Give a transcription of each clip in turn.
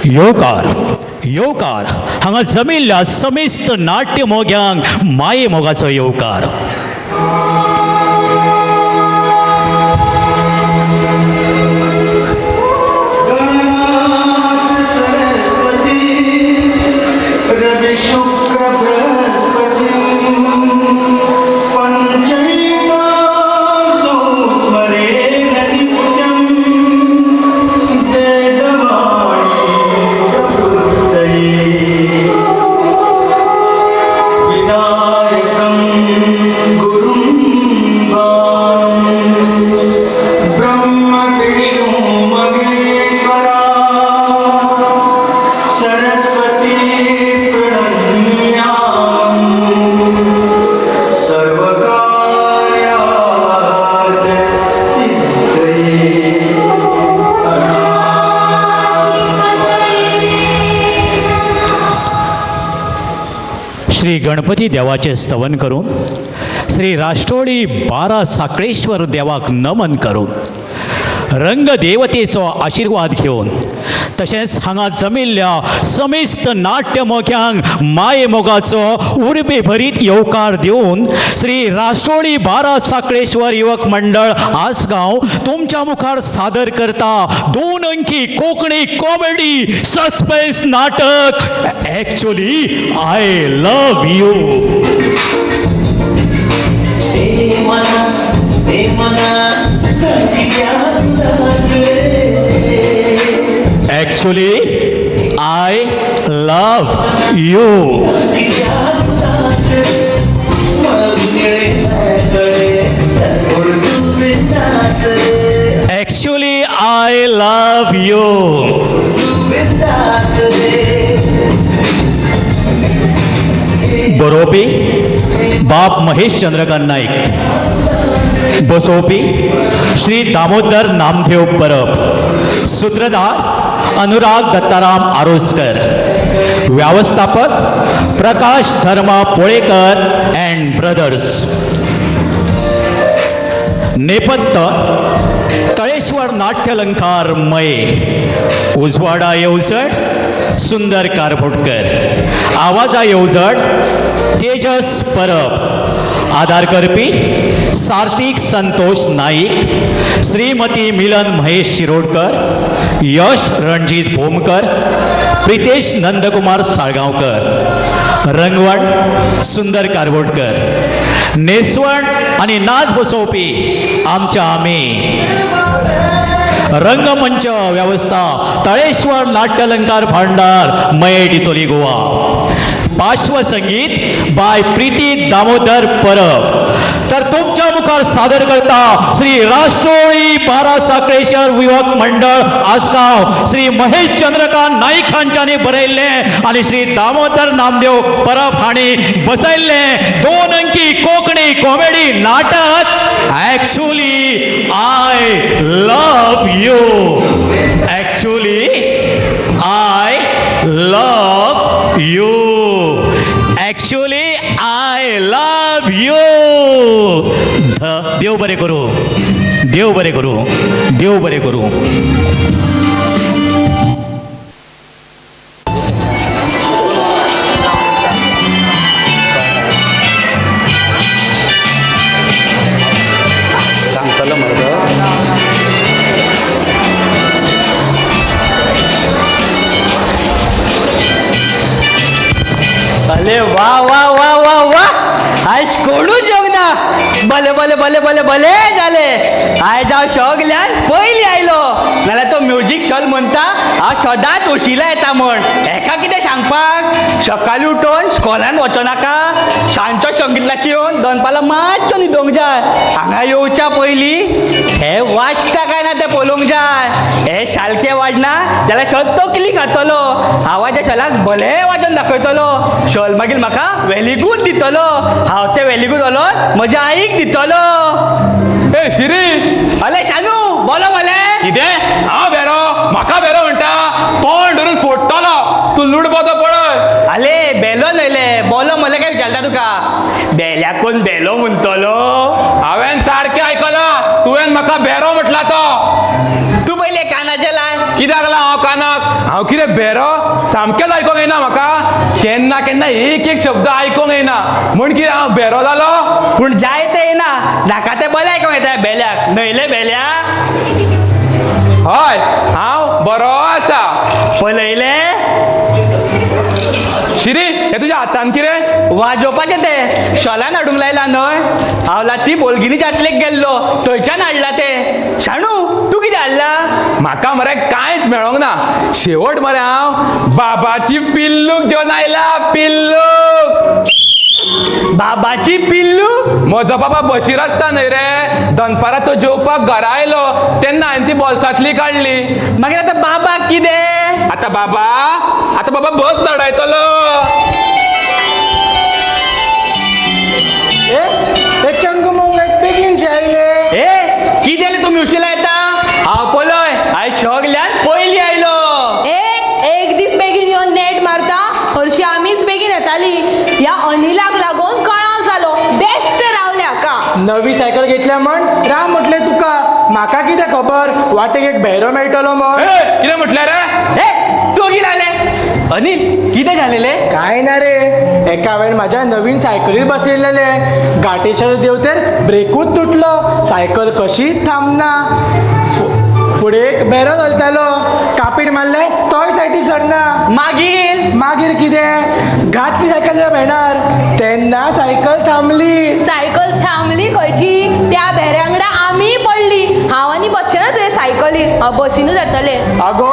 येवकार येवकार हांगा जमिल्ल्या समेस्त नाट्य मोग्यांक माये मोगाचो येवकार. श्री गणपती देवाचे स्तवन करून श्री राष्ट्रोळी बारा साखळेश्वर देवाक नमन करून रंग देवतेचो आशीर्वाद घेवन तशेंच हांगा जमिल्ल्या समेस्त नाट्य मोग्यांक माये मोगाचो उर्बे भरीत येवकार दिवन श्री राष्ट्रोळी बारा साखळेश्वर युवक मंडळ आसगांव तुमच्या मुखार सादर करता 2 अंकी कोंकणी कॉमेडी सस्पेन्स नाटक actually I love you. Actually, I love you. Actually, I love you. बरोवपी बाप महेश चंद्रकांत नाईक, बसोवपी श्री दामोदर नामदेव परब, सूत्रधार अनुराग दत्ताराम आरोसकर, व्यवस्थापक प्रकाश धर्मा पोळेकर अँड ब्रदर्स. नेपथ्य तळेश्वर नाट्यलंकार मये, उजवाडा येवजड सुंदर कारपोटकर, आवाजा येवजड तेजस परब, आदार करपी सार्थिक संतोष नाईक, श्रीमती मिलन महेश शिरोडकर, यश रणजित भोमकर, प्रितेश नंदकुमार साळगांवकर, रंगवण सुंदर कारवोटकर, नेसवण आणि नाच बसोवपी आमच्या आमी. रंगमंच व्यवस्था तळेश्वर नाट्यलंकार भांडार मये डिचोली गोवा. पार्श्वसंगीत बाय प्रीती दामोदर परब. तर तुमच्या मुखार सादर करता श्री राष्ट्रोळी बारा साखळेश्वर युवक मंडळ आसगांव श्री महेश चंद्रकांत नाईक हांच्यानी बरयल्ले आणि श्री दामोदर नामदेव परब हांणी बसयल्ले 2 अंकी कोंकणी कॉमेडी नाटक actually I love you. Actually I love you. Actually I love you. देव बरे करू, देव बरे करू, देव बरे करू. सांगतलं मर्द. अरे वा वा वा वा वा, आज कोणू जगना. भले भले भले भले भले झाले. आयज हांव सगल्यान पयली आयलो, नाल्यार तो म्युजीक शॉल म्हणटा हांव सदांच उशिला येता म्हण. हेका कितें सांगपाक. सकाळीं उठोन स्कॉलान वचो नाका, सांजचो संगीताची येवन दनपारां मातसो न्हिदोंक जाय. हांगा येवच्या पयलीं हे वाजता काय ना तें पळोवंक जाय. हे सारकें वाजना जाल्यार सद्दो क्लिक घातलो. आवाजा शॉलाक भले वाजोवन दाखयतलो. शॉल मागीर म्हाका वेलीगूत दितलो. हांव ते वेलीगूत व्हरोन म्हज्या आईक दितलो. ए शिरी, अले शानू बोलो मले. कितें हांव बेरो, म्हाका बेरो म्हणटा. तोंड धरून फोडटलो. तूं लुडबोतो पळय. आले बेलो न्हयले, बोलो मले काय विचारता तुका. बेल्याक कोण बेलो म्हणटलो. हांवें सारकें आयकलां. तुवें म्हाका बेरो म्हटला तो. तूं पयले कानाचे लाय. कित्याक लागला हांव कानाक हांव कितें बेरो सामकेंच आयकोंक येना म्हाका केन्ना केन्ना एक एक शब्द आयकोंक येना म्हण कितें हांव बेरो जालो पूण जाय ते येना नाका ते बरें आयकोंक येता बेल्याक न्हयले बेल्या हय हांव बरो आसा पळयले शिरी हे तुज्या हातान कितें वाजोवपाचे ते शॉलान हाडूंक लायला न्हय हांव ती बोलगिनी जातलेक गेल्लो थंयच्यान हाडला ते शाणू तूं कितें हाडला म्हाका मरे कांयच मेळोंक ना शेवट मरे हांव बाबाची पिल्लूक घेवन आयला पिल्लूक बाबाची पिल्लू म्हजो बाबा बशीर आसता न्हय रे दनपारां तो जेवपाक घरा आयलो तेन्ना हांवें ती बोल्सांतली काडली मागीर आतां बाबाक कितें आतां बाबा बस धाडयतलो बेगीनशे आयले ए कितें जालें तुमी उशिरा येता हांव पळय आयज सगल्यान पयलीं आयलो एक दीस बेगीन येवन नेट मारता हरशी आमीच बेगीन येताली ह्या अनिलाक लागून कळाव जालो बेस्ट रावल्या का नवी सायकल घेतल्या म्हण राम म्हटले तुका म्हाका कितें खबर वाटेक एक भेरो मेळटलो म्हण कितें म्हटलें रे ए तूं कितें जालें अनिल कितें जालेलें काय ना रे एका हांवें म्हाज्या नवीन सायकलीर बसयलेले घाटेश्वर देवतेर ब्रेकूच तुटलो सायकल कशीच थांबना फुडें एक भेरो चलतालो कापीट मारले तोय सायडीक सरना मागीर कितें घाटली सायकल मेळणार तेन्ना सायकल थांबली सायकल थांबली खंयची त्या भेऱ्यांगडा आमी पडली हांव आनी बसचें ना तुजे सायकलीन हांव बसीनूच येतलें आगो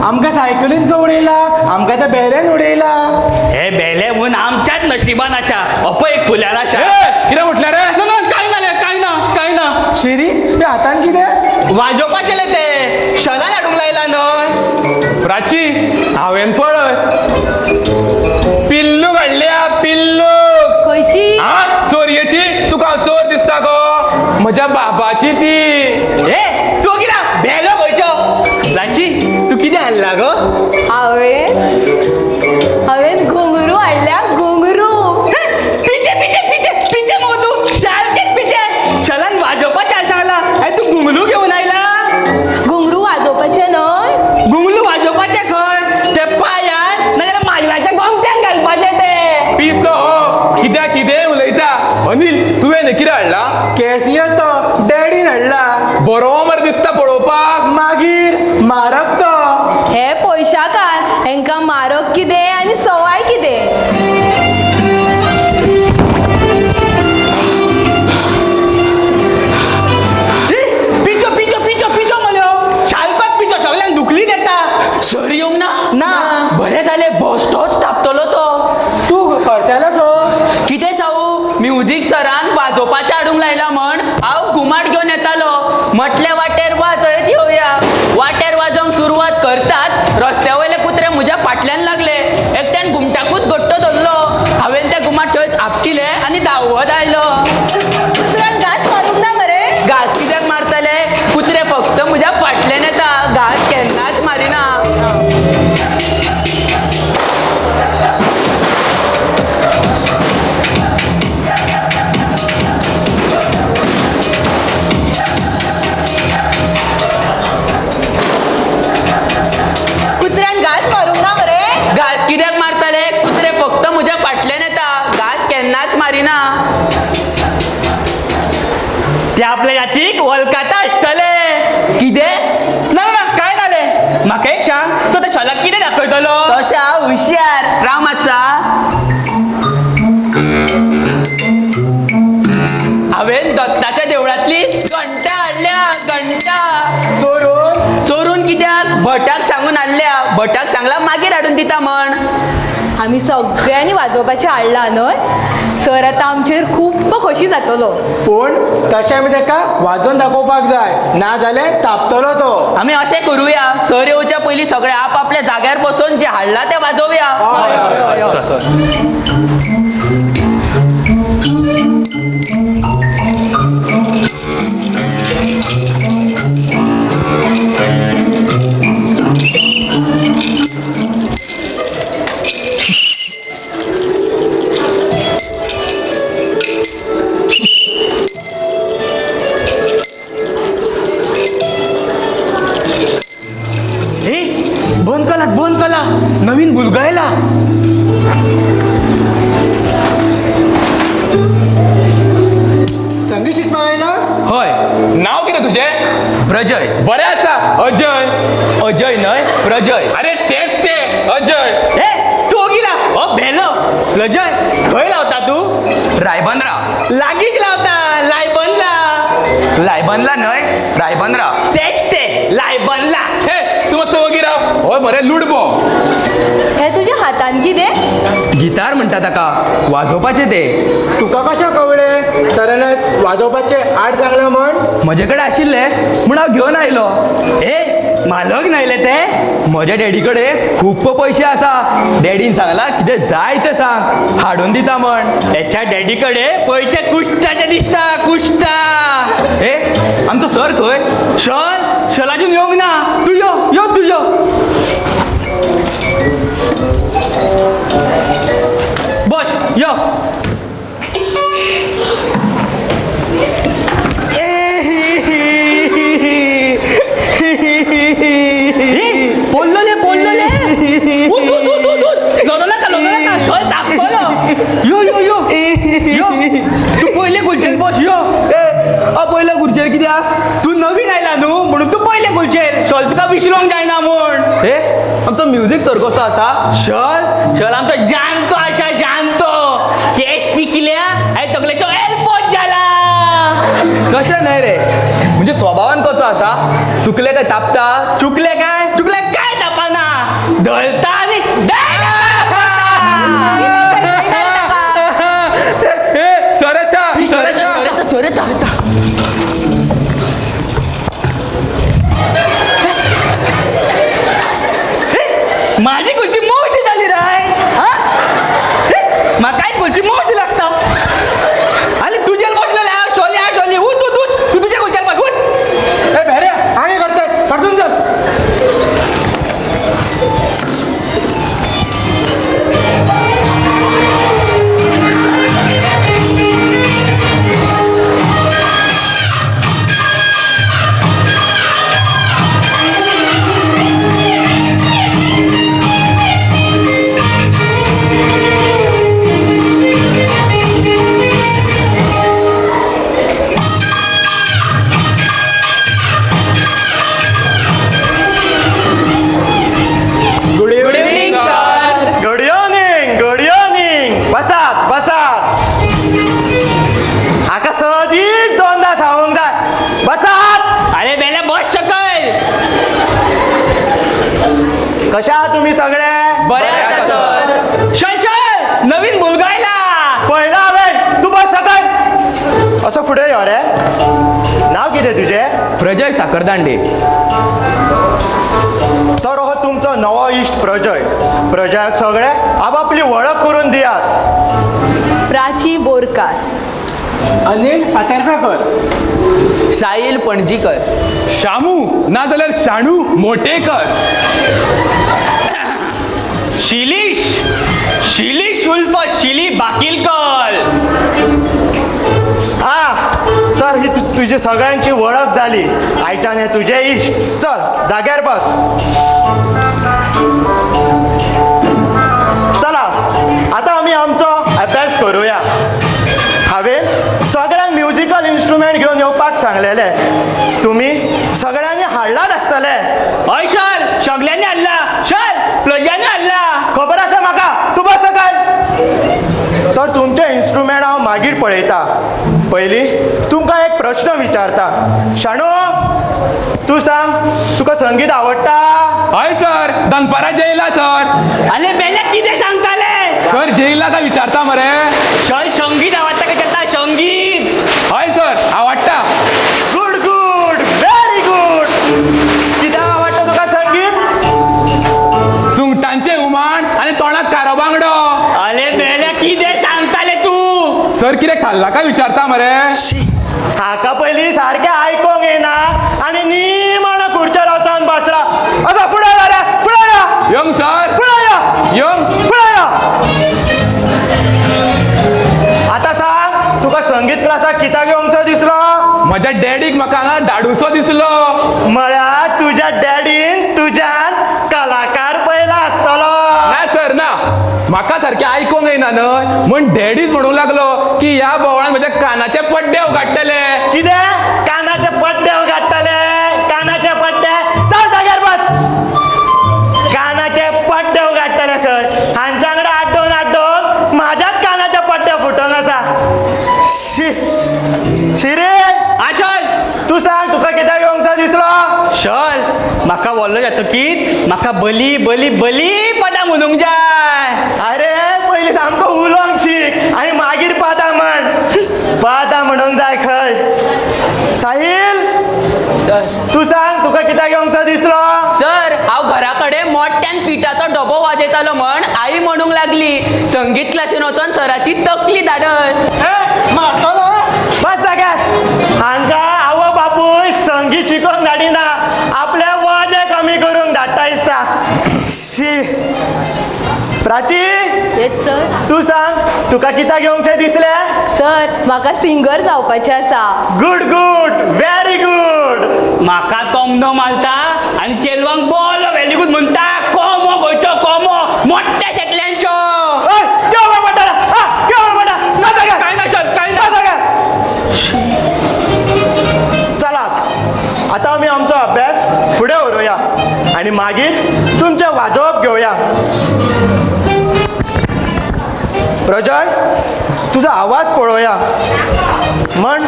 आमकां सायकलीन का उडयला आमकां त्या भेऱ्यान उडयला हे बेले म्हूण आमच्याच नशिबान आसा अप एक फुल्यार आसा कितें म्हटलें रे कांय ना शिरी ते हातान कितें वाजोवपाचेले ते शॉलान हाडूंक लायला न्हय प्राची हांवें पळय पिल्लू घडल्या पिल्लू खंयची चोरयेची तुका हांव चोर दिसता गो म्हज्या बाबाची ती ए तूं कितें बेलो खंयचो लाची तू कितें हाडला गो हांवें घुंगरू हाडल्या घुंगरू पिचे पिचे पिचे पिचे मग तू सारकेच पिचे शॉलान वाजोवपाचें सांगला आनी तू घुंगरू घेवन आयला घुंगरू वाजोवपाचें न्हय घुंगरू वाजोवपाचें खंय ते पायान नाजाल्यार माजराच्या गोमट्यान घालपाचें ते पिसो कितें उलयता अनिल तुवें कितें हाडला केसियो तो डॅडीन हाडला बरो मरे दिसता पळोवपाक मागीर मारक तो हे पयशाकार हेंकां मारक कितें आनी सवाय कितें पिचो पिचो पिचो पिचो मल्यो सारकोच पिचो सगळ्यांक दुखली देता सर येवंक ना बरें जालें बसतोच तापतलो तो तूं खर्चायला सो कितें साऊ म्युझिक सरान वाजोवपाचें हाडूंक लायला म्हण हांव घुमाट घेवन येतालो म्हटले वाटेर वाजयत येवया वाटेर वाजोवंक सुरवात करताच रस्त्या वयले कुत्रे म्हज्या फाटल्यान लागले एकट्यान घुमटाकूच घट्ट धरलो हांवें ते घुमाट थंयच आपटिले आनी धांवत आयलो दुसऱ्यान घास मारूंक ना मरे घास कित्याक मारतले कुत्रे फक्त म्हज्या फाटल्यान येता घास केन्नाच मारिना कुत्र्यान घास मारूंक ना मरे घास कित्याक मारतले कुत्रे फक्त म्हज्या फाटल्यान येता घास केन्नाच मारिना ते आपल्या जातीक वळखाता आसतले कितें ना ना काय जालें म्हाका एक सांग तो त्या शॉलाक कितें दाखयतलो तशा हुशार राव मातसा हांवें दत्ताच्या देवळांतली घंटा हाडल्या घंटा चोरून कित्याक भटाक सांगून हाडल्या भटाक सांगला मागीर हाडून दिता म्हण आमी सगळ्यांनी वाजोवपाचें हाडला न्हय सर आतां आमचेर खूब खोशी जातलो पूण तशें आमी ताका वाजोवन दाखोवपाक जाय ना जाल्यार तापतलो तो आमी अशें करुया सर येवच्या पयलीं सगळे आपल्या जाग्यार बसून जे हाडला ते वाजोवया ए गायकी शिकपाक आयलो? हय नाव कितें तुजें? प्रजय. बरें आसा. अजय. अजय न्हय, प्रजय. अरे तेच ते अजय. ए तू गेला हो भेलो. प्रजय खंय लावता तू? रायबंदरा. लागींच लावता. लायबनला. लायबंदला न्हय, रायबंदरा. तेच ते लायबनला. हे तू मातसो वगी राव. हय बरें लुडबो. हे तुज्या हातान कितें? गिटार म्हणटा ताका, वाजोवपाचें ते. तुका कशें कळ्ळें? सरानच वाजोवपाचे आड सांगलें म्हण. म्हजे कडेन आशिल्ले म्हूण हांव घेवन आयलो. ए म्हालग न्हयले ते? म्हज्या डॅडी कडेन खूब पयशे आसा. डॅडीन सांगला कितें जाय तें सांग, हाडून दिता म्हण. त्याच्या डॅडी कडेन पयचे कुश्टाचे दिसता. कुश्ता. हे आमचो सर खंय? शल अजून येवंक ना. तू यो तू यो. बस यो. बोललोले लोलो नका शल तापतलो. यो तू पहिले गुलचेर बस यो. पयल्या खुर्चेर कित्याक? तू नवीन आयला न्हू म्हणून तू पहिले गुलचेर. शल तुका विसरोंक जायना म्हण. हे आमचो म्युझिक सर कसो आसा? शल आमचो जानतो आशा जानतो. केस पिकल्या आनी तकलेचो एल्पोच जाला. तशें न्हय रे, म्हणजे स्वभावान कसो आसा? चुकले काय तापता? चुकले काय तापाना. ढळता आनी हे सर येता. सोरेता. माझी कुलची मोशी झाली राय. म्हाकाय कुलची मोशी लागता. आणि तुझ्याला बसलेला शोली तू तुझ्या कुलच्याला बघ. ए भेरे आगे करतात फाटून चल. कशा आहात तुम्ही सगळे? बरे आसा सर. शल नवीन मुलगा आयला. पहिला हांवें तू बस सकयल. असं फुडें यो रे. नाव कितें तुजें? प्रजय साखरदांडे. तर हो तुमचो नवो इश्ट प्रजयाक सगळे आपापली वळख करून दियात. प्राची बोरकार. अनिल फातर्फेकर. साहिल पणजीकर. शामू ना जाल्यार शाणू मोटेकर. शिलीश उल्फ शिली बाकिलकर. तर ही तुझी सगळ्यांची वळख झाली. आयच्यान हे तुझे इश्ट. चल जाग्यार बस. चला आता आम्ही आमचो अभ्यास करूया. हांवें सगळ्यांक म्युजिकल इन्स्ट्रुमेंट घेवन येवपाक सांगलेले. तुम्ही सगळ्यांनी हाडलाच आसतले. हय शल सगळ्यांनी हाडला. शल प्लजांनी हाडला. खबर आसा म्हाका. तू बस सकयल. तर तुमचे इन्स्ट्रुमेंट हांव मागीर पळयता. पयलीं तुमकां एक प्रश्न विचारता. शाणू तू सांग, तुका संगीत आवडटा? हय सर दनपारा जेयला सर. आले बेले कितें सांगताले? सर जेयला काय विचारता मरे. शल संगीत आवडटा काय करता? संगीत. हय सर आवडटा. Good very good. कित्याक आवडटा तुका संगीत? सुंगटांचे हुमाण आणि तोंडात कारो बांगडो. आले बेले कितें सांगताले तू? सर कितें खाल्ला काय विचारता मरे. हाका पयलीं सारकें आयकोंक येना आनी निमाणो खुर्चेर वचोन बसला. असो फुडें यो रे. फुडें यो. यंग सर फुडें यो. यंग. फुडें यो. आतां सांग, तुका संगीत क्लासाक कित्याक येवंकचो दिसलो? म्हज्या डॅडीक म्हाका हांगा धाडूसो दिसलो. म्हळ्यार तुज्या डॅडीन तुज्यान कलाकार पयला आसतलो. ना सर ना. म्हाका सारकें आयकूंक येना न्हय म्हण डॅडीच म्हणूंक लागलो की ह्या बोवाळान म्हज्या कानाचे पड्डे उगाडटले. कितें कानाचे पड्डे गाडटले? कानाचे पड्डे चल जाग्यार बस. कानाचे पड्डे गाडटले खंय? हांच्या वांगडा आड्डोवन आड्डोवन म्हाज्याच कानाचे पड्डे फुटोंक आसा. शिरे आशल तूं सांग तुका कित्याक येवंकचो दिसलो? शल म्हाका व्हरलो जातकीर म्हाका बली बली बली पदां म्हणूंक जाय. अरे पयलीं सामको उलोवंक शीक आनी मागीर पादां म्हण. पादां म्हणूंक जाय खंय? साहील सर तूं सांग तुका कित्याक येवंकचो दिसलो? सर हांव घरा कडेन मोठ्यान पिठाचो डबो वाजयतालो म्हण आई म्हणूंक लागली. संगीत क्लासीन वचोन सराची तकली धाडल. मारतलो. बस जाग्यार. हांकां आवय बापूय संगीत शिकोवंक धाडिना, आपले वाजे कमी करूंक धाडटा दिसता. शी. Prachi yes sir. तूं सांग तुका कित्याक येवंकचें दिसलें? सर म्हाका सिंगर जावपाचें आसा. Good good very good. म्हाका तोमणो मारता आनी चेलवांक बॉल व्हेरी गूड म्हणटा. कोमो गोंयचो कोमो मोठ्या शेकल्यांचो. केवळ म्हणटा केवळ म्हणटा ना जाग्यार. काय ना सर काय ना ना. जाग्यार. चलात आतां आमी आमचो अभ्यास फुडें व्हरुया आनी मागीर तुमचें वाजोवप घेवया. प्रजय तुजो आवाज पळोवया. म्हण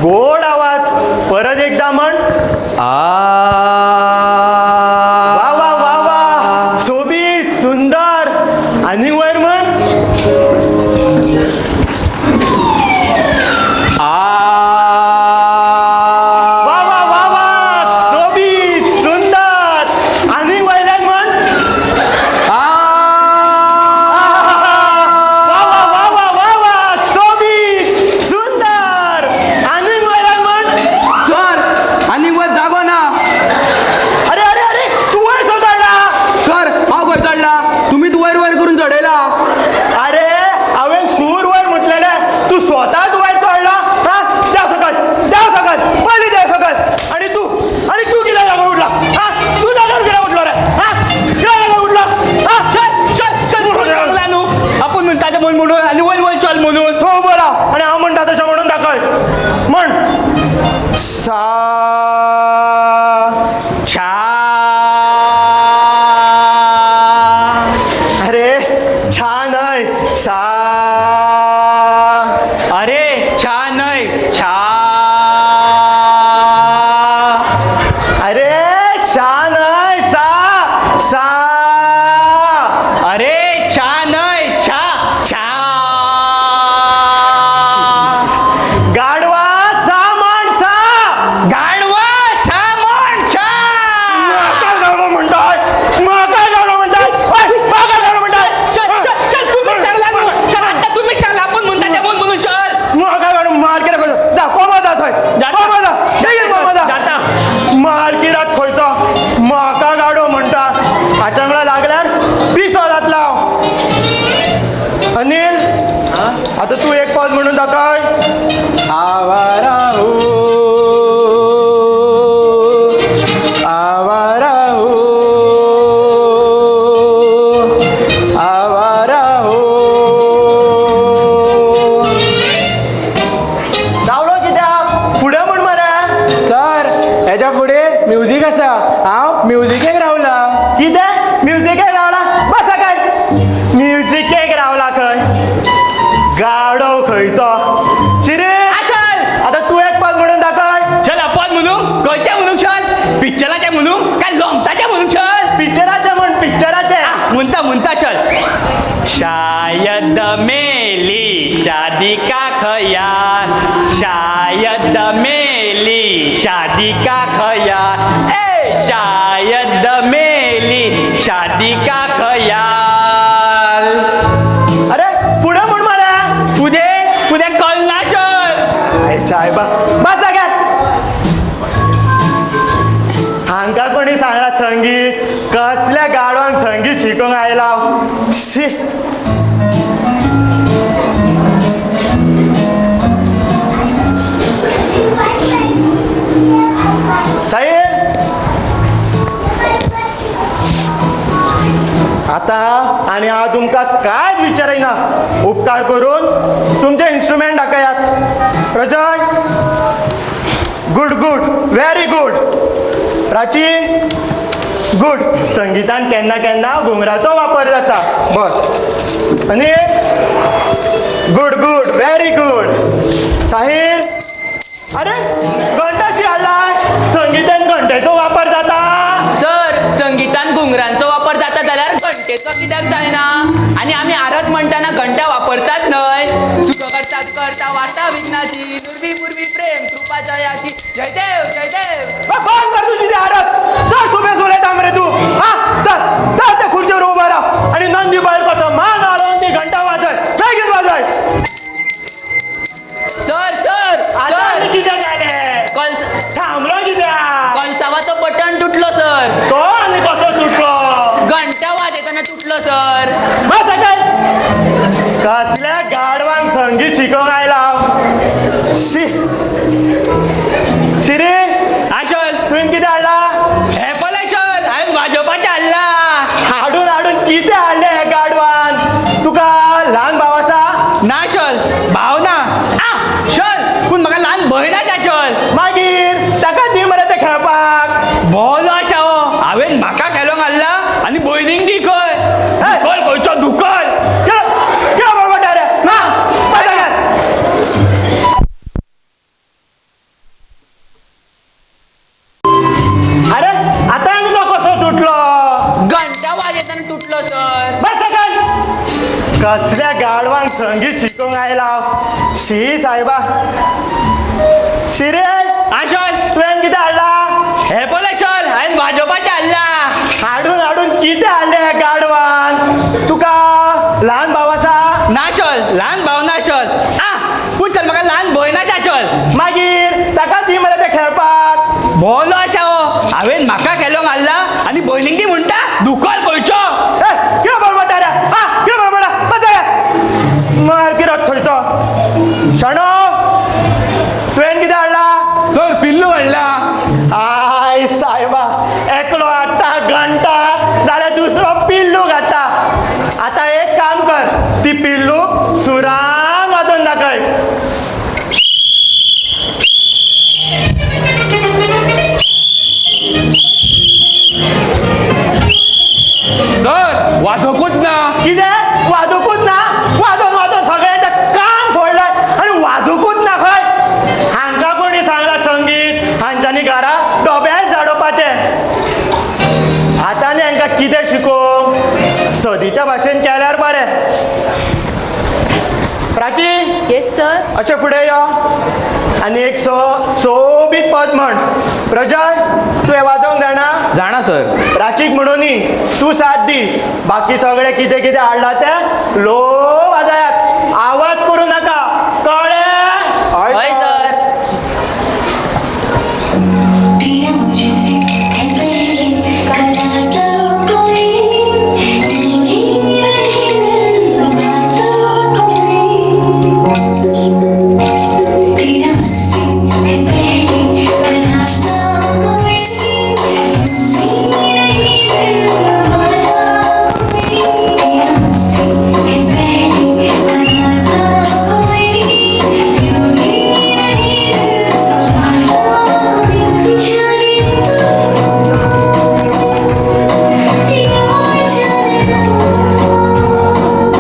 गोड आवाज. परत एकदा म्हण. वा वा वा वा सोबीत सुंदर. आनी वयर म्हण. वा वा वा वा सोबीत सुंदर. आनी वयल्यान म्हण. वा वा वा वा वा वा सोबीत सुंदर. आनी वयल्यान म्हण. सर आनी वर जागो ना. अरे अरे अरे तू वयर चडला. सर हांव खंय चडला? तुमीच वयर वयर करून चडयला. अरे हांवें सूर वयर म्हटलेले तू स्वताच वयर चडला. हा देव सकल पयलीं देव सकल. आणि तू कित्याक जागो उठला? हा तू जाग्यार कित्याक उठलो रे? हा कित्याक जागो उठला? हा चल चल चल म्हणून लागला न्हू. आपूण म्हणटा तें म्हण म्हणून आनी वयर वयर चल म्हणून. तो उबो राव आनी हांव म्हणटा तशें म्हणून दाखय. म्हण. सा छा. अरे छान न्हय सा. अरे छा न्हय छा. अरे शा न्हय सा. सा. अरे छा न्हय छा छा. गाडवा सा म्हण सा. गाढवा छा म्हण छा. म्हाका गाडवा म्हणटाय. म्हाका गाडवा म्हणटाय. ओय, म्हाका गाडवा म्हणटाय. चल चल चल तुम्ही सांगला न्हू. चल आता तुम्ही सांगला आपूण म्हणटा तें म्हण म्हणून चल. म्हाका गाडवा मार कित्याक खंयचो? जा कोमा जा थंय. जाता. कोमा जा. बेगीन कोमा जा. जाता. मार कित्याक खंयचो? म्हाका गाडवा म्हणटा. हाच्या वांगडा लागल्यार पिसो जातलो हांव. अनिल आतां तू एक पावल म्हणून दाखय. आवारा हो आवारा हो आवारा हो. धांवलो कित्याक? फुडें म्हण मरे. सर हेच्या फुडें म्युझिक आसा. हांव म्युझिकेक रावला. कितें म्युझिकेक रावला? बसा काय. म्युझिकेक रावला खंय? गाडव खंयचो? शिरे चल आतां तू एक पाल म्हणून दाखय. चल आपण म्हणू. खंयचें म्हणू चल? पिक्चराचें म्हणू काय लोमताचें म्हणू चल? पिक्चराचें म्हण पिक्चराचें. म्हणता म्हणता चल. शायद मेली शादी का खयाल. शायद मेली शादी का खयाल. ए शायद मेली शादी का खयाल. अरे फुडें म्हण मरे. फुदे फुदे कळना चल. आय सायबा बस जाग्यार. हांकां कोणी सांगला संगीत? कसल्या गाडवांक संगीत शिकोवंक आयला? शी. साहिल आता आणि हांव तुमकां कांयच विचारना उपकार करून तुमचे इन्स्ट्रुमेंट दाखयात Prajay good good very good Prachi good संगीतान केन्ना केन्ना घुंगराचो वापर जाता बस आनी good good very good Sahil अरे घंटाशी हाडलाय संगीतान घंटेचो वापर जाता सर संगीतान घुंगरांचो वापर जाता जाल्यार घंटेचो कित्याक जायना आनी आमी आरत म्हणटाना घंटा वापरतात न्हय सुख करतात करता वार्ता विघ्नाची नुरवी पुरवी प्रेम कृपा जयाची जय देव जय देव कोण कर तुझी आरत चल सुबेज उलयता मरे तू हा चल चल त्या खुर्चीवर उबा राव आणि नंदी बाहेर कसो मान हालोवन ती घंटा वाजय बेगीन वाजय सर सर आता सर कितें जालें थांबलो कित्याक कणसावाचो बटन तुटलो सर तो आनी कसो तुटलो घंटा वाजयतना तुटलो सर बस सकल कसल्या गाडवांक संगीत शिकोवंक आयला शी शिरी आशल तुवें कितें हाडला हे पळय सर हांवें वाजोवपाचें हाडला हाडून हाडून कितें हाडलें हे गाडवान तुका ल्हान भाव आसा ना शल भाव ना शल पूण म्हाका ल्हान भंय ना शल मागीर ताका दी मरे ते खेळपाक बोलो आशा हो हांवें म्हाका खेळोंक हाडला आनी भयणीक दी खंय दुकल खंयचो दुकल किंवा बरोबर रे ना पळय अरे आता आनी तो कसो तुटलो घंटा वाजयतना तुटलो सर बस सकल कसल्या गाडवांक संगीत शिकोवंक आयला शी सायबा शिरे आशल तुवें कितें हाडला हे पळय शल हांवें वाजोवपाचें हाडला हाडून हाडून कितें हाडलें हे गाडवान तुका ल्हान भाव आसा ना शल ल्हान भाव ना शल पूण चल म्हाका ल्हान भंय ना शल मागीर ताका दी मरे ते खेळपाक बोलो आशा हो हांवें म्हाका खेळोंक हाडला आनी भयणीक दी म्हणटा दुकल खंयचो किंवा बरोबर रे हा किंवा बरोबर बस मार किरत खंयचो शाणो तुवें कितें हाडला सर पिल्लू हाडला आय सायबा एकलो हाडटा घंटा जाल्यार दुसरो पिल्लू घालता आतां एक काम कर ती पिल्लू सुरान वाजोवन दाखय सर वाजोकूच ना कितें वाजोकूच ना वाजोवन वाजोवन सगळ्यांचें कान फोडलें आनी वाजोकूच ना खंय हांकां कोणी सांगलां संगीत हांच्यांनी घरा डोब्याच धाडोवपाचें आतांनी हांकां कितें शिकोवंक सदीच्या भाशेन केल्यार बरें प्राची येस सर अशें फुडें यो आनी एक सोबीत पद म्हण प्रजय तुवें वाजोवंक जाणा जाणा सर प्राचीक म्हणून तूं साथ दी बाकी सगळें कितें कितें हाडला तें लो वाजयात आवाज करूं नाका कळ्ळें हय सर तेरा मुझसे है पहले कला तो कोई तू ही रही तो कोई तेरा मुझसे है पहले कला तो कोई तू ही रही तो कोई तेरा मुझसे है पहले कला तो कोई तू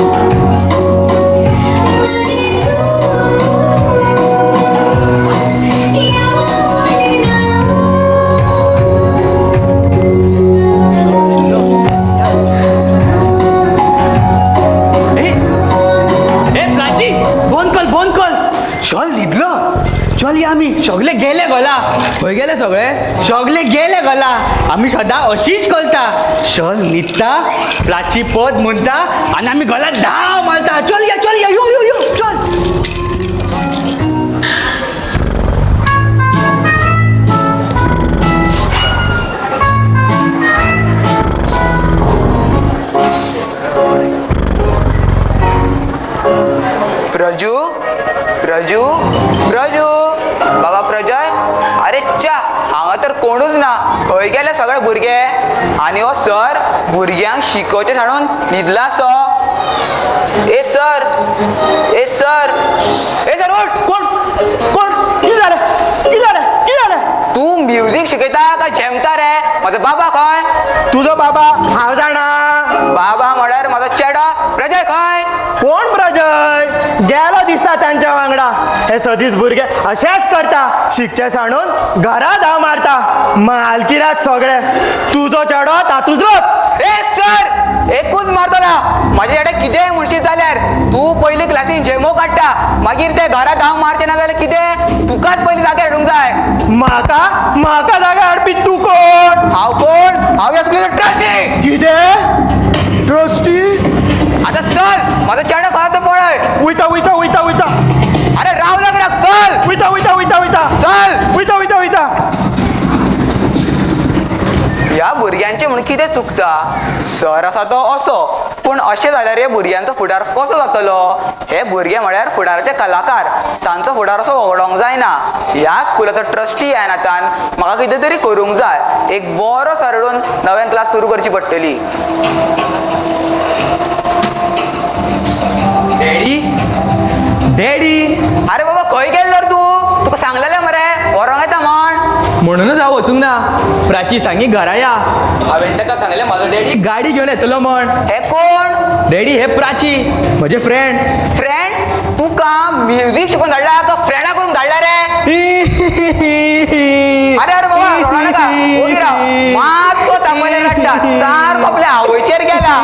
ही रही शॉल न्हिदलो चल या आमी सगळे गेले गोला खंय गेले सगळे सगळे गेले गोला आमी सदां अशीच करता शॉल न्हिदता प्राची पद म्हणटा आनी आमी गोला धांव मारता चल या यो यो यो चल प्रजू प्रजू प्रजू बाबा प्रजय अरे च्या हांगा तर कोणूच सगळे भुरगे आनी हो सर भुरग्यांक शिकोवचे सांडून न्हिदला सो. ए सर ए सर ए सर उठ. कोण कोण कितें जालें कितें जालें कितें जालें? तू म्युझिक शिकयता काय झेमता रे? म्हाजो बाबा खंय? तुजो बाबा हांव जाणा. बाबा म्हळ्यार म्हाजो चेडो प्रजय खंय? कोण प्रजय? गेलो दिसता तांच्या वांगडा. हे सदीस भुरगे अशेंच करता, शिकचे सांडून घरा धांव मारता. मालकिरात सगळे. तुजो चेडो तातूंचोच. ए सर एकूच मारतलो. म्हाजे चेडे कितेंय म्हणशीत जाल्यार तू पयली क्लासीन झेमो काडटा, मागीर ते घरा धांव मारचे ना जाल्यार कितें? तुकाच पयली जागे हाडूंक जाय. म्हाका म्हाका जागा हाडपी तूं कोण? हांव कोण? हांव ह्या स्कुलाचो ट्रस्टी. कितें? ट्रस्टी? आतां चल, म्हाजो चेडो खंय तो पळय. वयता वयता वयता वयता. अरे रावलो कित्याक? चल वयता वयता वयता वयता. चल. वयता वयता वयता. ह्या भुरग्यांचे म्हूण कितें चुकता? सर आसा तो असो, पूण अशें जाल्यार ह्या भुरग्यांचो फुडार कसो जातलो? हे भुरगे म्हळ्यार फुडाराचे कलाकार, तांचो फुडार असो वगडोंक जायना. ह्या स्कुलाचो ट्रस्टी ह्या नातान म्हाका कितें तरी करूंक जाय. एक बरो सरडून नवें क्लास सुरू करची पडटली. डॅडी डॅडी अरे बाबा खंय गेल्लो रे तू? तुका सांगलेलें मरे व्हरोंक येता म्हण. म्हणूनच हांव वचूंक ना. प्राची सांगी घरा या. हांवें ताका सांगलें म्हाजो डॅडी गाडी घेवन येतलो म्हण. हे कोण? डॅडी हे प्राची म्हजे फ्रेंड. फ्रेंड? तुका म्युझिक शिकून धाडला का फ्रेंडा करून धाडला रे? अरे अरे बाबा रडा नाका. ओगी राव. मातसो तांबयलें काडटा. सारको आपल्या आवयचेर गेला.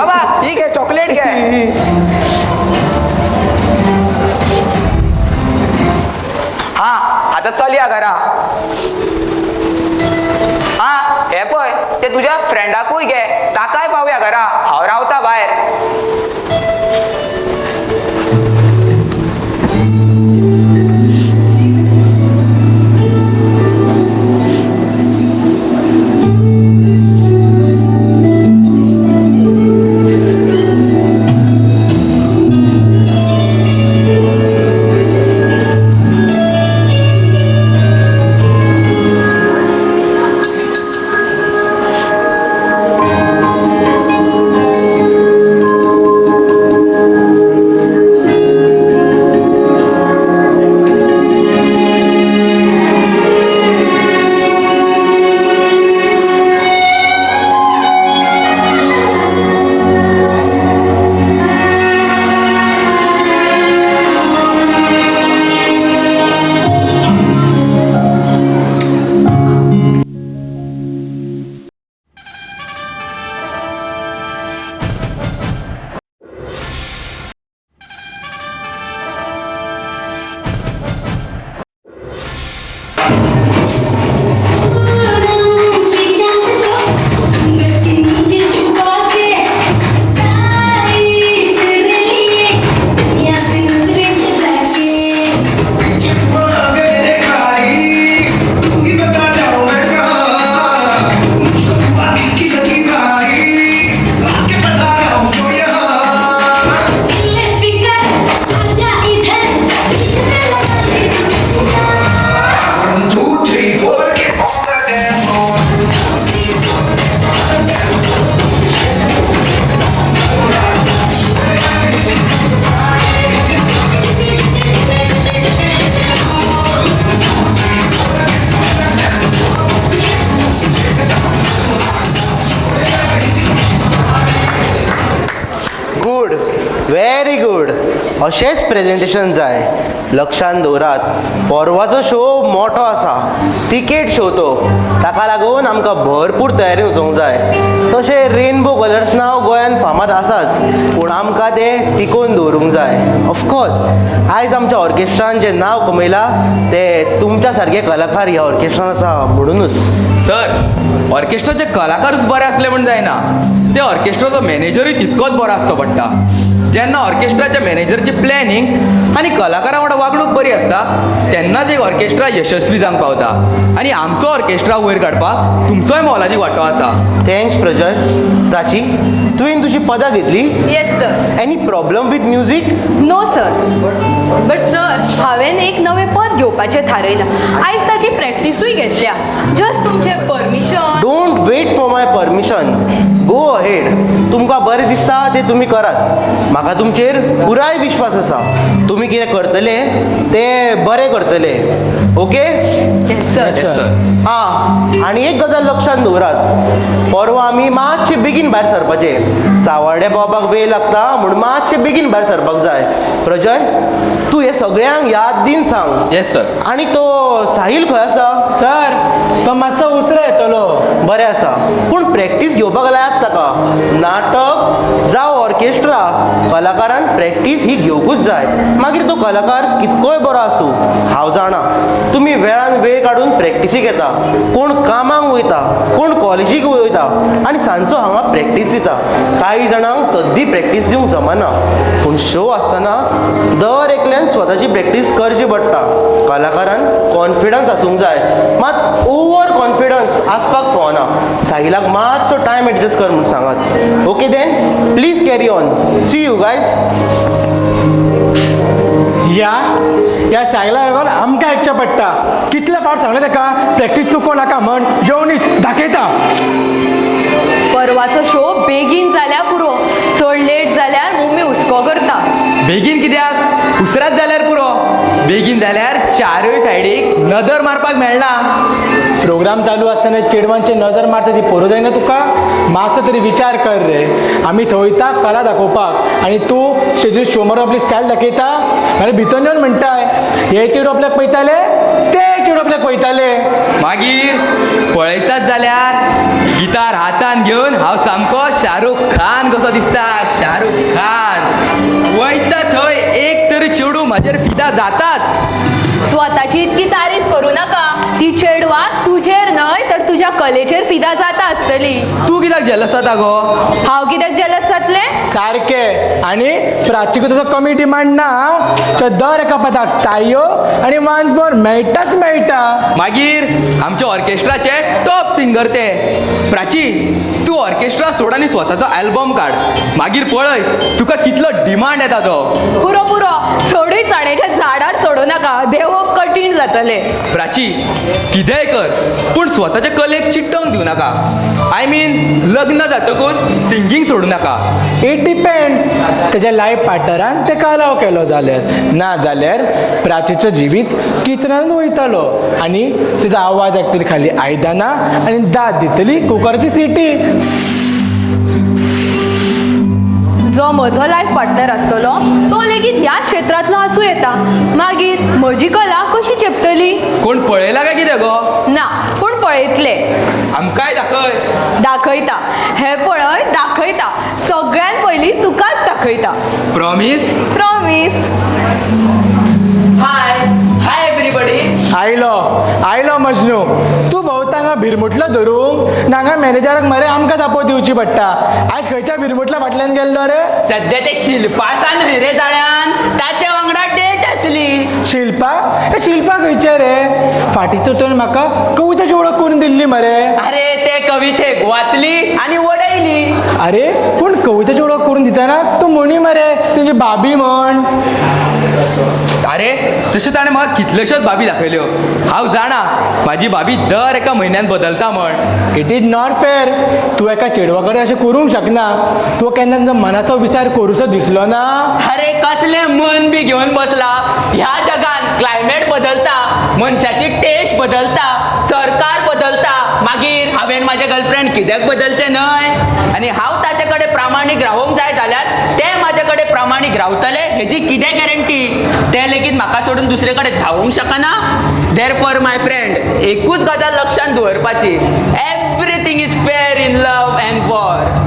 बाबा ही घे चॉकलेट घे. हा आता चल या घरा. हा हे पळय ते तुझ्या फ्रेंडाकूय घे, ताकाय पावया घरा. हांव रावता भायर. Very good. अशेंच प्रेजेंटेशन जाय. लक्षांत दवरात, परवाचो शो मोठो आसा, तिकेट शो तो. ताका लागून आमकां भरपूर तयारी वचोंक जाय. तशें रेनबो कलर्स नांव गोंयांत फामाद आसाच, पूण आमकां तें टिकोवन दवरूंक जाय. ऑफकोर्स आयज आमच्या ऑर्केस्ट्रान जें नांव कमयलां तें तुमच्या सारके कलाकार ह्या ऑर्केस्ट्रान आसा म्हणूनच. सर ऑर्केस्ट्राचे कलाकारूच बरे आसले म्हण जायना, ते ऑर्केस्ट्राचो मॅनेजरूय तितकोच बरो आसचो पडटा. जेन्ना ऑर्केस्ट्राच्या मॅनेजरची प्लॅनिंग आनी कलाकारां वांगडा वागणूक बरी आसता तेन्नाच एक ऑर्केस्ट्रा यशस्वी जावंक पावता आनी आमचो ऑर्केस्ट्रा वयर काडपाक तुमचोय मोलाची वांटो आसा. थँक्स प्रजय. प्राची, तुवें तुजी पदां घेतली? Yes sir. Any problem with music? No sir. But sir, हांवें एक नवें पद घेवपाचें थारयलां. आयज ताची प्रॅक्टिसूय घेतल्या. जस्ट तुमचें permission. Don't wait for my permission. Go ahead. तुमकां बरें दिसता तें तुमी करात. म्हाका तुमचेर पुराय विश्वास आसा. तुमी कितें करतले तें बरें करतले. ओके? Yes sir. हां, आनी एक गजाल लक्षांत दवरात. परवा आमी मातशें बेगीन भायर सरपाचें. सावर्डे पावपाक वेळ लागता म्हणून मातशें बेगीन भायर सरपाक जाय. प्रजय, तूं हे सगळ्यांक याद दीन सांग. Yes sir. आनी तो साहील खंय आसा? सर, तो मातसो उसरा येतलो. बरें आसा, पूण प्रॅक्टीस घेवपाक लायात ताका. नाटक जावं ऑर्केस्ट्रा, कलाकारान प्रॅक्टीस ही घेवकूच जाय. मागीर तो कलाकार कितकोय बरो आसूं. हांव जाणा तुमी वेळान वेळ काडून प्रॅक्टिसीक येता. कोण कामाक वयता, कोण कॉलेजीक वयता आनी सांजचो हांगा प्रॅक्टीस दिता. कांय जाणांक सद्दी प्रॅक्टीस दिवंक जमना, पूण शो आसतना दर एकल्यान स्वताची प्रॅक्टीस करची पडटा. कलाकारान कॉन्फिडन्स आसूंक जाय, मात ओवर कॉन्फिडन्स आसपाक फावना. साहिलाक मातसो टायम एडजस्ट कर म्हूण सांगात. Okay then, please carry on. See you guys. या सायला लागून आमकां आयकचें पडटा. कितले फावट सांगलें ताका प्रॅक्टीस चुकोव नाका म्हण. जेवणीच दाखयता. परवाचो शो बेगीन जाल्यार पुरो. चड लेट जाल्यार मम्मी हुस्को करता. बेगीन कित्याक? उसरात जाल्यार पुरो. बेगीन जाल्यार चारूय सायडीक नदर मारपाक मेळना. प्रोग्राम चालू आसतना चेडवांचे नजर मारता ती पळोवंक जायना तुका? मातसो तरी विचार कर रे. आमी थंयता कला दाखोवपाक आनी तूं स्टेजीर शो मारप आपली स्टायल दाखयता. आनी भितर येवन म्हणटाय हे चेडू आपल्याक पळयताले, ते चेडू आपल्याक पळयताले. मागीर पळयतात जाल्यार गिटार हातान घेवन हांव सामको शाहरुख खान कसो दिसता. शाहरुख खान वयता थंय एक तरी चेडू म्हाजेर फिदा जाताच. स्वताची इतकी तारीफ करू नाका. ती चेडवा तुजेर न्हय तर तुज्या कलेचेर फिदा जाता आसतली. तूं कित्याक जेलस जाता गो? हांव कित्याक जेलस जातलें? सारकें. आनी प्राचीक तसो कमी डिमांड ना. तर दर एका पदाक ताळयो आनी वान्स मोर मेळटाच मेळटा. मागीर आमचे ऑर्केस्ट्राचे टॉप सिंगर ते. प्राची, तूं ऑर्केस्ट्रा सोड आनी स्वताचो अल्बम काड. मागीर पळय तुका कितलो डिमांड येता तो. पुरो पुरो. चडूय चण्याच्या झाडार चडूं नाका. देवप कठीण जातलें. प्राची, कितेंय कर पूण स्वताच्या कलेक चिट्टोवंक दिवं नाका. आय मीन लग्न जातकूच सिंगींग सोडूं नाका. It depends. तेज्या लायफ पार्टनरान तेका अलाव केलो जाल्यार. ना जाल्यार प्राचीचो जिवीत किचनांत वयतलो आनी तिचो आवाज आयकतली खाली आयदनां आनी दाद दितली कुकराची सिटी. जो म्हजो लायफ पार्टनर आसतलो तो लेगीत ह्या क्षेत्रांतलो आसूं येता. मागीर म्हजी कला कशी चेपतली? कोण पळयला काय कितें गो? ना, पूण पळयतले. आमकांय दाखय. दाखयता. हे पळय दाखयता. सगळ्यान पयलीं तुकाच दाखयता. प्रॉमिस? प्रॉमिस. हाय हाय एवरीबडी. आयलो मजनू. तूं भोंवतांगा भिरमुटलो धरूंक नांगा मॅनेजराक मरे आमकां तापोव दिवची पडटा. आयज खंयच्या भिरमुटल्या फाटल्यान गेल्लो रे? सध्या ते शिल्पा आसा न्हय रे जाळ्यान, ताच्या वांगडा डेट आसली. शिल्पा? हे शिल्पा खंयचे रे? फाटीं तर म्हाका कविताची वळख करून दिल्ली मरे. अरे ते कवितेक वाचली आनी वडयली. अरे पूण कविताची वळख करून दितना तूं म्हणी मरे तेजी भाभी म्हण. अरे तशें ताणें म्हाका कितल्योश्योच भाभी दाखयल्यो. हांव जाणा म्हाजी भाभी दर एका म्हयन्यान बदलता म्हण. इट इज नॉट फेर. तूं एका चेडवा कडेन अशें करूंक शकना. तूं केन्ना तुजो मनाचो विचार करूचो दिसलो ना? अरे कसलें मन बी घेवन बसला. ह्या जगान क्लायमेट बदलता, मनशाची टेस्ट बदलता, सरकार बदलता. मागीर हांवें म्हाजे गर्लफ्रेंड कित्याक बदलचें न्हय? आनी हांव ताचे कडेन प्रामाणीक रावूंक जाय जाल्यार ते म्हाजे कडेन प्रामाणीक रावतले हेजी कितें गॅरंटी? ते लेगीत म्हाका सोडून दुसरे कडेन धांवूंक शकना. देरफॉर माय फ्रेंड, एकूच गजाल लक्षांत दवरपाची. Everything is fair in love and war.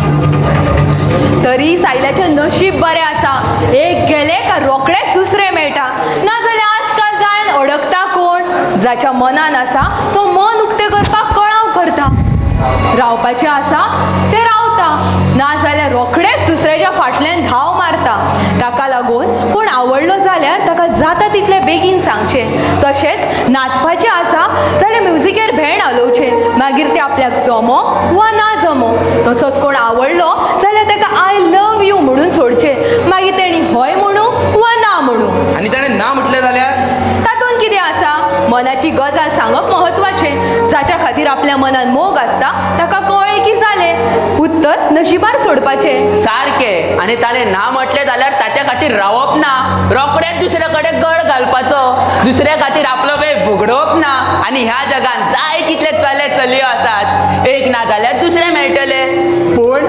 तरी सायलाचें नशीब बरें आसा. एक गेले का रोकडेच दुसरे मेळटा. नाजाल्यार आजकाल जाळ्यान अडकता कोण? जाच्या मनान आसा तो मन उक्तें करपाक कळाव करता. रावपाचें आसा तें रावता. नाजाल्यार रोखडेच दुसऱ्या तेज्या फाटल्यान धांव मारता. ताका लागून कोण आवडलो जाल्यार ताका जाता तितले बेगीन सांगचे. तशेंच नाचपाचें आसा जाल्यार म्युजिकेर भेंड हालोवचें. मागीर ते आपल्याक जमो वा ना जमो. तसोच कोण आवडलो जाल्यार ताका आय लव यू म्हणून सोडचें. मागीर तेणी हय म्हणू वा ना म्हणू. आनी ताणें ना म्हटलें जाल्यार तातूंत कितें आसा? मनाची गजाल सांगप महत्वाचें. जाच्या खातीर आपल्या मनान मोग आसता ताका कळ्ळें की जालें. उत्तर नशिबार सोडपाचें. सारके. आणि ताणें ना म्हटलें जाल्यार ताच्या खातीर रावप ना. रोखडेच दुसरे कडेन गळ घालपाचो. दुसऱ्या खातीर आपलो वेळ भोगडोवप ना. आनी ह्या जगान जाय तितले चले चलयो आसात. एक ना जाल्यार दुसरे मेळटले. पूण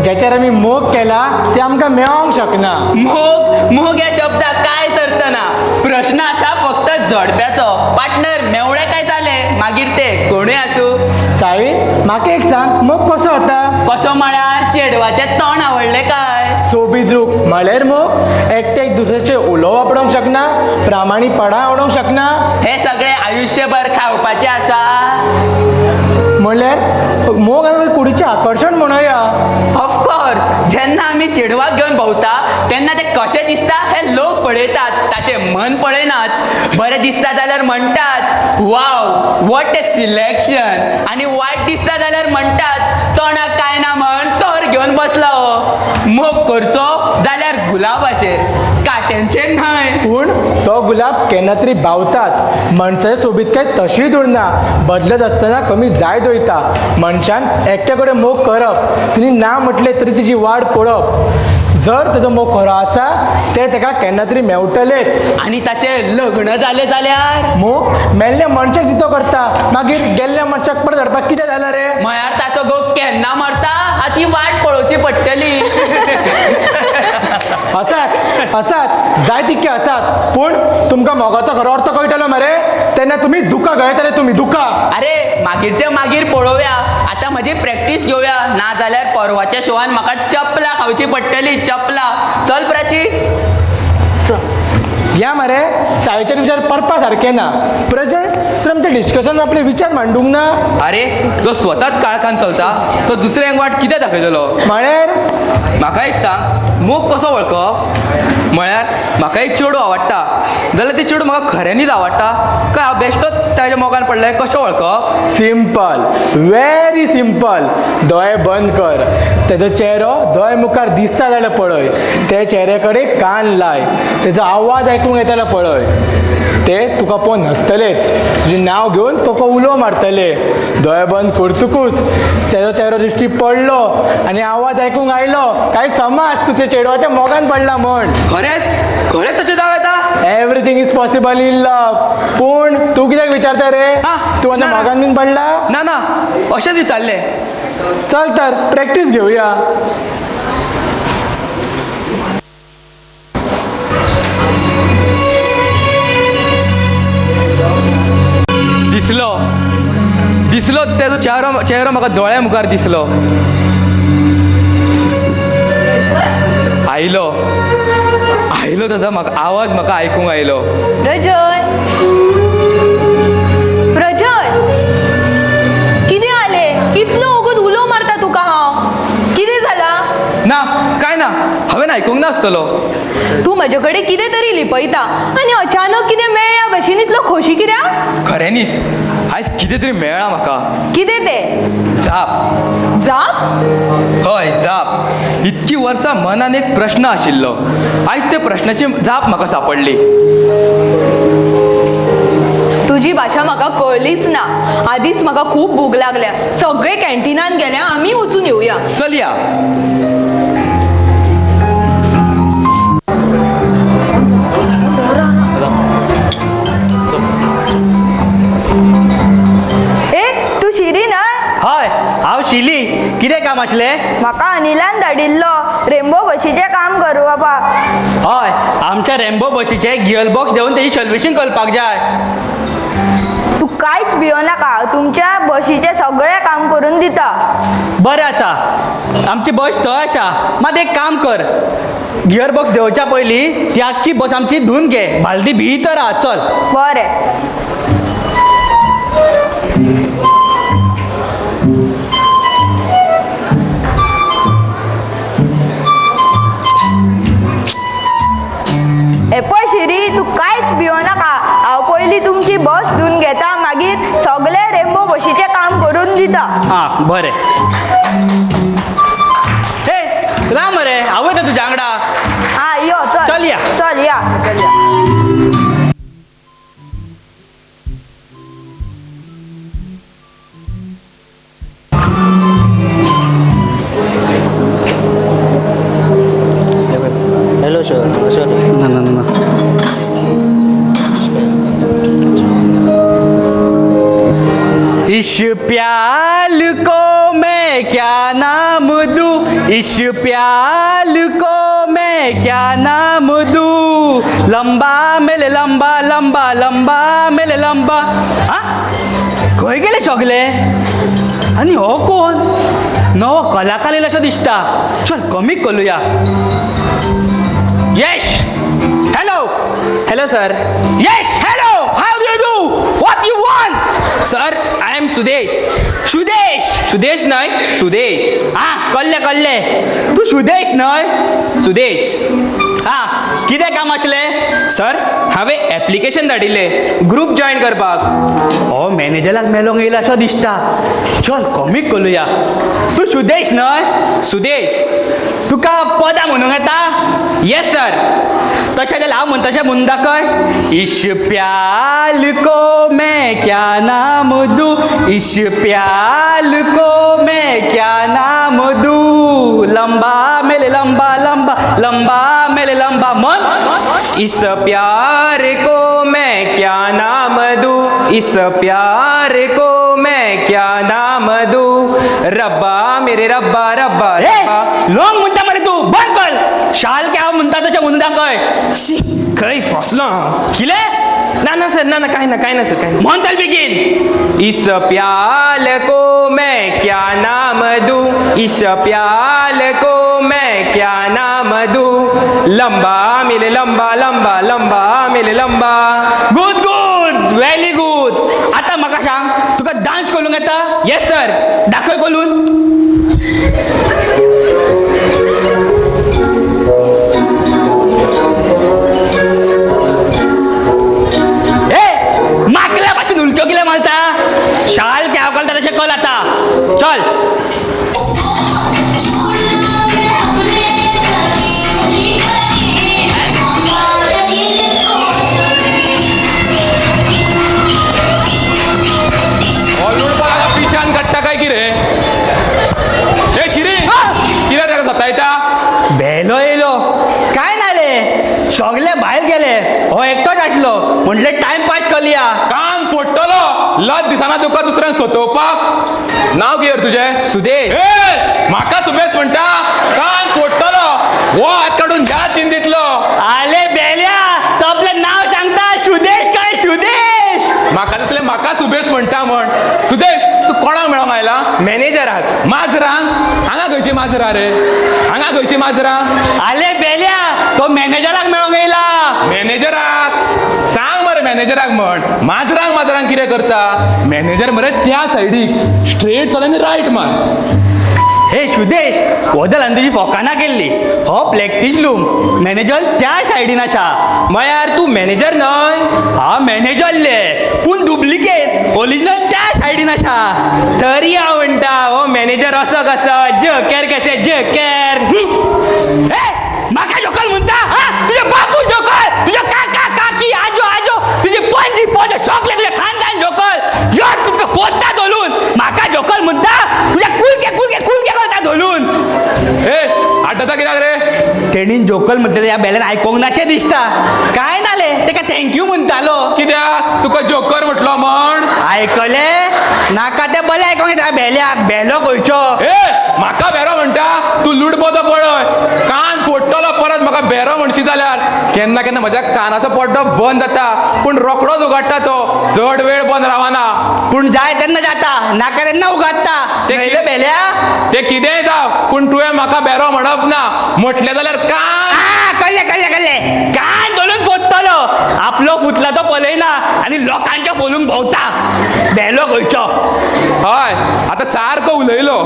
ज्याच्यार आमी मोग केला ते आमकां मेळोंक शकना. मोग मोग ह्या शब्दाक कांयच अर्थ ना. प्रश्न आसा फक्त जोडप्याचो. पार्टनर मेवळे काय जाले मागीर ते कोणूय आसूं. साई, म्हाका एक सांग, मोग कसो होता? कसो म्हळ्यार चेडवाचें तोंड आवडलें काय? सोबीत रूप म्हळ्यार मोग एकट्याक दुसऱ्याचे उलोव आवडोंक शकना, प्रामाणीकपणां आवडोंक शकना. हे सगळे आयुश्यभर खावपाचें आसा. म्हणल्यार मोग आमी कुडीचें आकर्शण म्हणूया. ऑफकोर्स. जेन्ना आमी चेडवाक घेवन भोंवता तेन्ना ते कशें दिसता हे लोक पळयतात, ताचें मन पळयनात. बरें दिसता जाल्यार म्हणटात वाव वॉट ए सिलेक्शन. आनी वायट दिसता जाल्यार म्हणटात तोंडाक कांय ना म्हण तोर घेवन बसलो. मोग करचो जाल्यार गुलाबाचेर, काट्यांचेर न्हय. पूण तो गुलाब केन्ना तरी भावताच. मनशाच्या सोबीतकाय तशीच उरना, बदलत आसतना कमी जायत वयता. मनशान एकटे कडेन मोग करप, तिणी ना म्हटलें तरी तिची वाट पळोवप. जर ताजो मोग खरो आसा ते ताका केन्ना तरी मेवटलेच. आनी ताचें लग्न जालें जाल्यार मोग मेल्ल्या मनशाक जितो करता, मागीर गेल्ल्या मनशाक परत हाडपाक कितें जालें रे? म्हळ्यार ताचो गोग केन्ना मरता ती वाट पळोवची पडटली. आसात जाय तितके आसात. पूण तुमकां मोगाचो खरो अर्थ कळटलो मरे तेन्ना तुमी दुकां गळयतले. तुमी दुकां अरे मागीरचे मागीर पळोवया. आतां म्हजी प्रॅक्टीस घेवया. ना जाल्यार परवाच्या शोवान म्हाका चपला खावची पडटली. चपला. चल प्राची. या मरे सायेचे विचार परपा सारके ना. प्रजंट तर आमच्या डिस्कशन आपले विचार मांडूंक ना. अरे जो स्वताच काळखान चलता तो दुसऱ्यांक वाट कितें दाखयतलो? म्हळ्यार म्हाका एक सांग, मोग कसो वळखप? म्हळ्यार म्हाका एक चेडू आवडटा जाल्यार ती चेडू म्हाका खऱ्यांनीच आवडटा काय हांव बेश्टोच ताच्या मोगान पडलें? कशें वळखप? Simple, very simple. दोळे बंद कर. तेजो चेहरो दोळे मुखार दिसता जाल्यार पळय. ते चेहऱ्या कडेन कान लाय. तेजो आवाज आयकूंक येता जाल्यार पळय. ते तुका पळोवन हसतलेच. तुजें नांव घेवन तुका उलो मारतले. दोळे बंद करतकूच तेजो चेहरो दिश्टी पडलो आनी आवाज आयकूंक आयलो काय समज तुजे चेडवाच्या मोगान पडला म्हण. खरेंच तशें जावं येता? Everything is possible in love. पूण तूं कित्याक विचारता रे? तूं आतां मोगान बीन पडला? ना ना अशेंच विचारलें. चल तर प्रॅक्टीस घेवया. दिसलो तेजो चेहरो म्हाका दोळ्या मुखार दिसलो. आयलो ताजो आवाज म्हाका आयकूंक आयलो. प्रजन कितें जालें? कितलो वगत उलो मारता तुका हांव. कितें जाला? ना काय ना, हांवें आयकूंक नासतलो. तूं म्हजे कडेन कितें तरी लिपयता आनी अचानक कितें मेळ्ळ्या भशेन इतलो खोशी कित्याक? खऱ्यांनीच आयज कितें तरी मेळ्ळां म्हाका. कितें तें? जाप. हय जाप. इतकी वर्सां मनान एक प्रश्न आशिल्लो. आयज ते प्रश्नाची जाप म्हाका सापडली. तुजी भाशा म्हाका कळलीच ना. आदींच म्हाका खूब भूक लागल्या. सगळे कॅन्टिनान गेल्या, आमी वचून येवया. चल या. तू शिरी ना? हय हांव शिली. कितें काम आसलें? म्हाका अनिलान धाडिल्लो रेनबो बशीचें काम करपा. हय आमच्या रेनबो बसीचे गियर बॉक्स देऊन तेजी सर्विसिंग करपाक जाय. तू कांयच भियोनाका, तुमच्या बशीचें सगळें काम करून दिता. बरें आसा. आमची बस थंय आसा. मात एक काम कर, गियर बॉक्स देंवच्या पयलीं ती आख्खी बस आमची धुवन घे. बालदी भितर आहा. चल. बरें. हां बरें हे राम मरे हांव वयता तुज्या वांगडा हा यो चल चल या. चल या हॅलो सर ना ना ना इस प्याल को मैं क्या नाम दूं इस प्याल को मैं क्या नाम दूं लंबा मेले लंबा लंबा लंबा मेले लंबा हां खंय गेले सगळे आनी हो कोण नवो कलाकार येयलो असो दिसता चल कमीक करूया Yash hello hello sir Yash hello how do you do what you want sir I am Sudesh Sudesh Sudesh न्हय सुदेश हां कळ्ळें तूं सुदेश न्हय सुदेश हां कितें काम आसलें सर हांवें एप्लिकेशन धाडिल्लें ग्रुप जॉईन करपाक हो मॅनेजराक मेलोंक येयला असो दिसता चल कमीक करूया तूं सुदेश न्हय सुदेश तुका पदां म्हणूंक येता येस सर तशें जाल्यार हांव म्हणटा तशें म्हणून दाखय इश प्याल को मैं क्या नाम दूं इश प्याल को मैं क्या नाम दूं लंबा मेले लंबा लंबा लंबा मेले लंबा मन इस प्यार को मैं क्या नाम दूं इस प्यार को मैं क्या नाम दूं रब्बा मेरे रब्बा रब्बा हे रब्बा लॉंग म्हणटा मरे तूं बंद कर शाल के हांव म्हणटा तशें म्हणून दाखय शी खंय फसलो कितें ना सर ना काय ना सर काय म्हणटा बेगीन इस प्याल को मैं क्या नाम दूं इस प्याल को मैं क्या नाम दूं लंबा मिले लंबा लंबा लंबा मिले लंबा गुड व्हेरी गुड आता म्हाका सांग तुका डान्स करूंक येता येस सर दाखय करून माकल्या पासून उलट्यो कितें मारता शाल के हांव कळटा तशें कल आता चल पिशान काडटा काय कितें हे शिरी कित्याक ताका सतायता भेलो येयलो काय ना रे सगळे भायर गेले हो एकटोच आसलो म्हटले टाइमपास करूया कान फोडटलो लज दिसना तुका दुसऱ्यान सोतोवपाक नांव कितें तुजें सुदेश ए म्हाका सुबेश म्हणटा कान फोडटलो हो हात काडून ह्या तीन दितलो आले बेल्या तो आपलं नाव सांगता सुदेश काय सुदेश म्हाका दिसलें म्हाका सुबेश म्हणटा म्हण सुदेश तूं कोणाक मेळोंक आयला मॅनेजराक माजरांक हांगा खंयची माजरां रे हांगा खंयची माजरां आले बेल्या तो मॅनेजराक मेळोंक येयला मॅनेजराक सांग मरे मॅनेजराक म्हण माजरांक कितें करता मॅनेजर मरे त्या सायडीक स्ट्रेट चल आनी रायट मार हे सुदेश वदल तुजी फोकाना केल्ली हो प्रॅक्टीस रूम मॅनेजर त्या सायडीन आसा म्हळ्यार तूं मॅनेजर न्हय हा मॅनेजरले पूण डुप्लिकेट ओरिजिनल त्या सायडीन आसा तरी हांव म्हणटा हो मॅनेजर असो कसो जकेर कशे जकेर म्हाका जोकर म्हणता हा तुझे बापू जोकर तुझे काका काकी आजो आजो तुझे पणजी पोजे सगळे तुझे खानदान जोकर यो तुका फोडटा धोलून म्हाका जोकर म्हणता तुझे कुलके करता धोलून ए आठवता कित्याक रे तेणीन जोकर म्हणटा ह्या बेल्यान आयकोंक नाशें दिसता काय नाले तेका थँक्यू म्हणटालो कित्याक तुका जोकर म्हटलो म्हण आयकले नाका ते बरें आयकोंक येता बेल्याक बेलो खंयचो ए म्हाका बेरो म्हणटा तूं लुडबोदो पळय कान फोडटलो परत म्हाका बेरो म्हणशी जाल्यार केन्ना केन्ना म्हज्या कानाचो पड्डो बंद जाता पूण रोखडोच उगडटा तो चड वेळ बंद रावना पूण जाय तेन्ना जाता नाका तेन्ना उगडटा ते कळ्ळें बेल्या ते कितेंय जाव पूण तुवें म्हाका बेरो म्हणप ना म्हटलें जाल्यार कान कळ्ळें कान धरून फोडटलो आपलो फुटला तो पळयना आनी लोकांचे फोलून भोंवता बेलो खंयचो हय आतां सारको उलयलो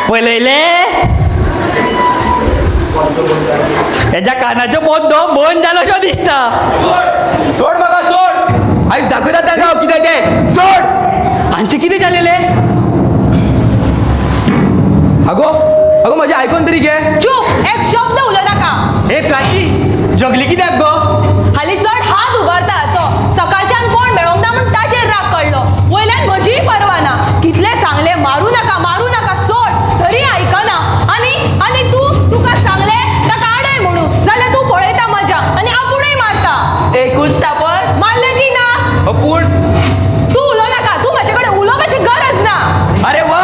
पळयले हेच्या कानाचो पड्डो बंद जालो असो दिसता सोड म्हाका सोड आयज दाखयता ताका हांव कितें तें सोड हांचे कितें जालेले अगं माझे आयकून तरी घे. चूप, एक शब्द उलय नाका. हे प्राची जगली कित्याक गो? हाली चढ हात उबारता सकाळच्यान कोण मेळोंक ना म्हण ताचेर राग कळलो. वयल्यान म्हजी परवा ना. कितले सांगले मारू नका सोड, तरी आयकना. आणि तुका सांगले ताका आडय म्हणून जाल्यार तूं पळयता मजा आनी आपुणूय मारता. एकूच तापड मारले की ना? पूण तू उलो नाका. तू म्हाजे कडेन उलोवपाची गरज ना. अरे वा,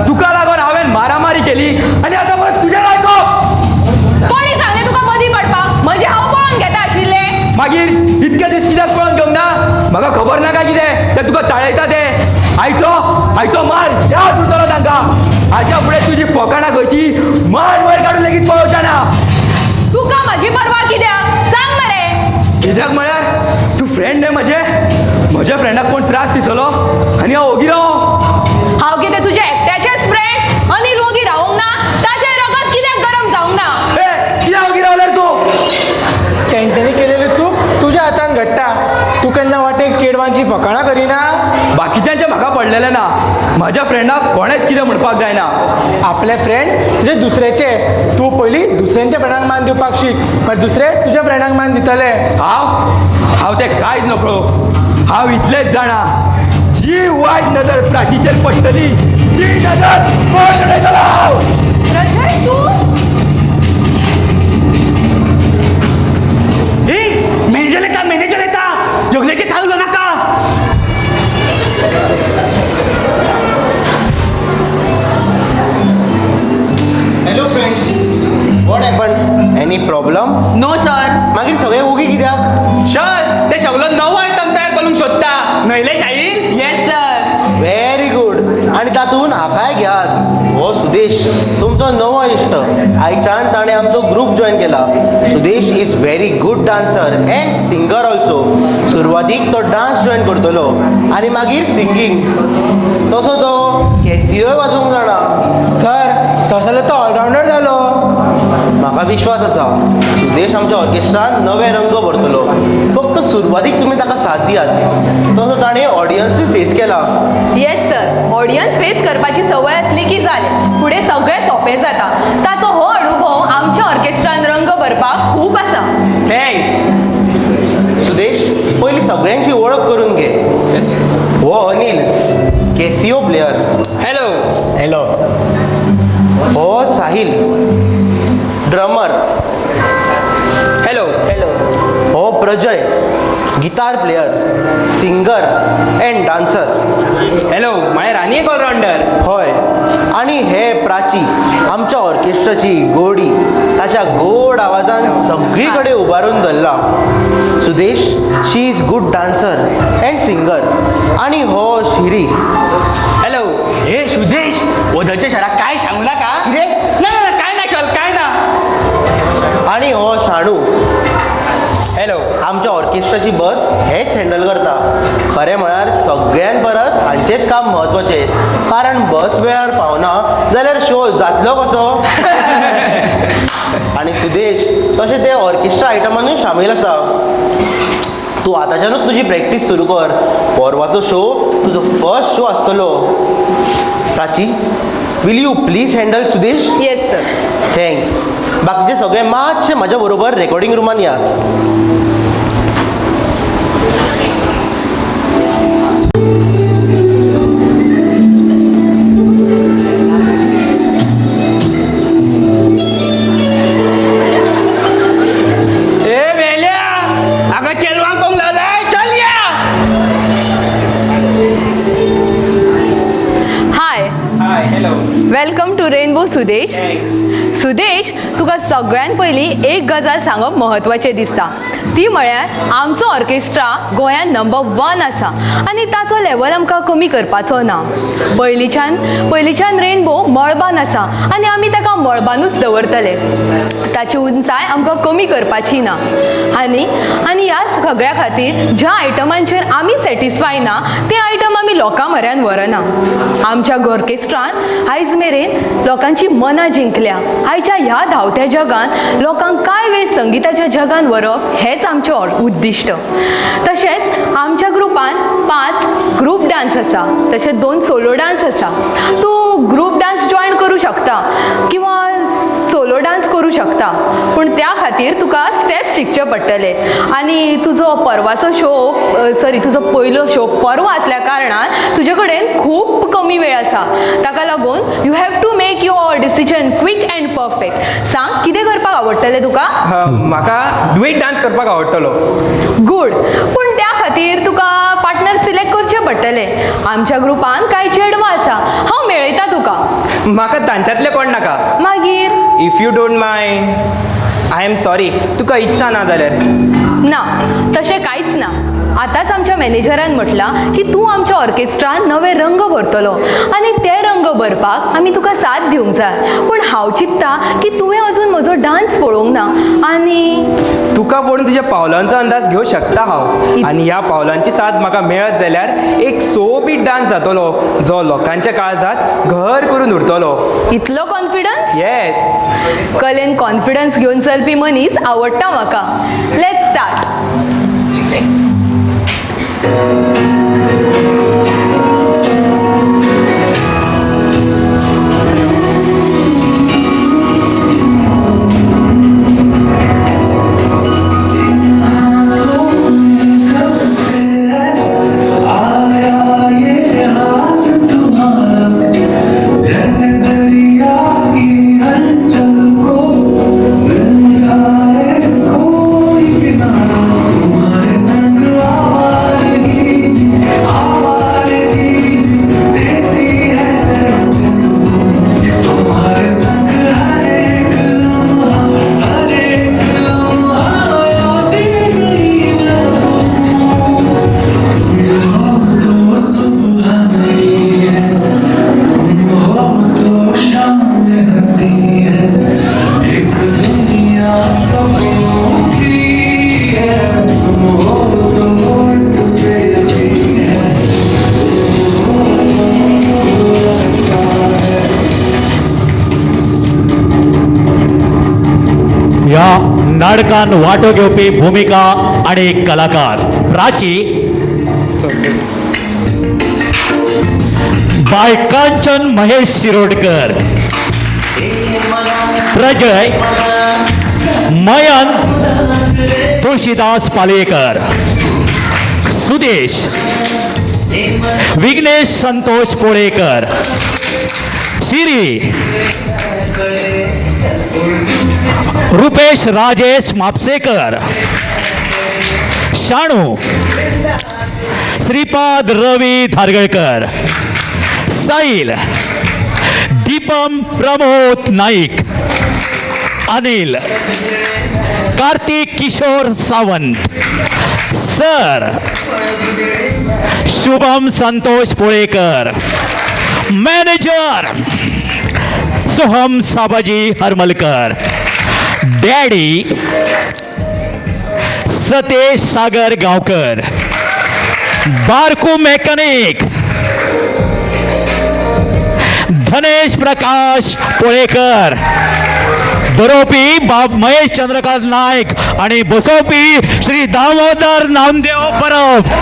तुका लागून हांवें मारामारी केली आणि आता परत तुझ्या लायको. कोणी सांगले तुका मदीं पडपाक? म्हणजे हांव पळोवन घेता आशिल्लें. मागीर इतके दीस कित्याक पळोवन घेवंक ना? म्हाका खबर नाका कितें ते तुका चाळयता ते. आयचो मार याद उरतलो तांकां. हाच्या फुडें तुजी फकाणां खंयची मान वयर काडून लेगीत पळोवच्या ना. तुका म्हजी परवा कित्याक? सांग मरे. कित्याक म्हळ्यार तूं फ्रेंड न्हय म्हज्या फ्रेंडाक कोण त्रास दितलो आनी हांव ओगी रावो. हांव कितें तुजे एकट्याचेच फ्रेंड? अनिल वोगी रावूंक ना? ताचें रगत कित्याक गरम जावंक ना? कित्याक ओगी रावल्यार तूं? तेंच्यांनी केलेली चूक तुज्या हातान घडटा. तूं केन्ना वाटेक चेडवांची फकाणां करिना. बाकीच्यांचे म्हाका पडलेले ना. म्हाज्या फ्रेंडाक कोणेच कितें म्हणपाक जायना. आपले फ्रेंड तुजे दुसऱ्याचे. तूं पयलीं दुसऱ्यांच्या फ्रेंडाक मान दिवपाक शीक, मागीर दुसरे तुज्या फ्रेंडाक मान दितले. हांव तें कांयच नकळो. हांव इतलेंच जाणा, जी वायट नदर प्राचीचेर पडटली ती नदर फळ उडयतलो हांव. रजत तूं मॅनेजर येता जगलेचे काय उलो नाका. Hello friends, what happen? Any problem? No sir. मागीर सगळे ओगी कित्याक? सर ते सगळं नवो आयटम तयार करूंक सोदता. न्हयले शाळेन? Yes sir. Very good. आणि तातूंत हाकाय घेयात. हो सुदेश तुमचो नवो इश्ट. आयच्यान ताणें आमचो ग्रूप जॉईन केला. Sudesh is very good dancer and singer also. सुरवातीक तो डान्स जॉईन करतलो आनी मागीर सिंगींग. तसो तो कॅसियोय वाजोवंक जाणा. सर तसो जाल्यार तो ऑलरावंडर जालो. म्हाका विश्वास आसा सुदेश आमच्या ऑर्केस्ट्रान नवे रंग भरतलो. फक्त सुरवातीक तुमी ताका साथ दियात. तसो ताणें ऑडियन्सूय फेस केला. येस सर, ऑडियन्स फेस करपाची संवय असली की जालें. फुडें सगळें सोंपें जाता. ताचो हो अनुभव आमच्या ऑर्केस्ट्रान रंग भरपाक खूब आसा. थँक्स. सुदेश पयलीं सगळ्यांची वळख करून घे. हो Anil, Cassio player. Hello. Hello. हो साहिल, ड्रमर. हॅलो. हो Prajay, guitar player, singer and dancer. Hello. म्हळ्यार आनी एक ऑलरावंडर. हय. आणि हे प्राची, आमच्या ऑर्केस्ट्राची गोडी. ताच्या गोड आवाजान सगळी कडेन उबारून धरला. Sudesh, she is good dancer and singer. आणि हो शिरी. हॅलो. हे सुदेश ओदरच्या शाळा काय सांगू नाका. कितें? ना काय ना शॉल काय ना. आणि हो शाणू. हॅलो. आमच्या ऑर्केस्ट्राची बस हेच हँडल करता. खरें म्हळ्यार सगळ्यान परस हांचेच काम म्हत्वाचें. कारण बस वेळार पावना जाल्यार शो जातलो कसो. आणि सुदेश तशें ते ऑर्केस्ट्रा आयटमानूय शामील आसा. तूं आतांच्यानूच तुजी प्रॅक्टीस सुरू कर. परवाचो शो तुजो फर्स्ट शो आसतलो. Prachi, will you please handle Sudesh? Yes sir. Thanks. बाकीचे सगळे मातशे म्हज्या बरोबर रेकॉर्डिंग रुमान यात. Welcome to rainbow Sudesh. Sudesh, तुका सगळ्यान पयलीं एक गजाल सांगप म्हत्वाचें दिसता. ती म्हळ्यार आमचो ऑर्केस्ट्रा गोंयांत नंबर 1 आसा आनी ताचो लेवल आमकां कमी करपाचो ना. पयलींच्यान रेनबो मळबान आसा आनी आमी ताका मळबानूच दवरतले. ताची उंचाय आमकां कमी करपाची ना. आनी ह्या सगळ्या खातीर ज्या आयटमांचेर आमी सॅटिस्फाय ना ते आयटम आमी लोकां म्हऱ्यान व्हरना. आमच्या ऑर्केस्ट्रान आयज मेरेन लोकांची मनां जिंकल्या. आयच्या ह्या धांवत्या जगान लोकांक काय वेळ संगिताच्या जगान व्हरप हेच आमचें उद्दिश्ट. तशेंच आमच्या ग्रुपान 5 ग्रूप डान्स आसा. तशेंच 2 सोलो डान्स आसा. तूं ग्रूप डान्स जॉयन करूं शकता किंवा खातीर तुका स्टेप्स शिकचे पडटले आनी तुजो परवाचो तुजो पयलो शो परवा आसल्या कारणान तुजे कडेन खूब कमी वेळ आसा ताका लागून you have to make your decision quick and perfect. सांग कितें करपाक आवडटलें तुका? म्हाका डुएट डान्स करपाक आवडटलो. गूड. पूण त्या खातीर तुका पार्टनर सिलेक्ट करचें पडटलें. आमच्या ग्रुपान कांय चेडवां आसा, हांव मेळयता तुका. म्हाका तांच्यातले कोण नाका. मागीर if you don't mind I am sorry. तुका इच्छा ना जाल्यार. ना, तशें कांयच ना. आतांच आमच्या मॅनेजरान म्हटलां की तूं आमच्या ऑर्केस्ट्रान नवे रंग भरतलो आनी ते रंग भरपाक आमी तुका साथ दिवंक जाय. पूण हांव चिंत्ता की तुवें अजून म्हजो डान्स पळोवंक ना आनी तुका पळोवन तुज्या पावलांचो अंदाज घेवंक शकता हांव. आनी ह्या पावलांची साथ म्हाका मेळत जाल्यार एक सोबीत डान्स जातलो जो लोकांच्या काळजात घर करून उरतलो. इतलो कॉन्फिडन्स? येस. कलेन कॉन्फिडन्स घेवन चलपी मनीस आवडटा म्हाका. Let's start. ह्या नाटकान वांटो घेवपी भुमिका आणि कलाकार प्राची बाय कांचन महेश शिरोडकर, प्रजय मयन तुळशीदास पालयेकर, सुदेश विघ्नेश संतोष पोळेकर, श्री रुपेश राजेश म्हापसेकर, शाणू श्रीपाद रवी धारगळकर, साईल दीपम Pramod Naik, Anil Kartik Kishore Sawant, sir Shubham Santosh Polekar, manager Soham Sabaji Haramalkar, daddy Satesh सागर गांवकर, बारकू मेकॅनिक धनेश प्रकाश पोळेकर, बरोवपी बाब महेश चंद्रकांत नायक आणि बसोवपी श्री दामोदर नामदेव परब.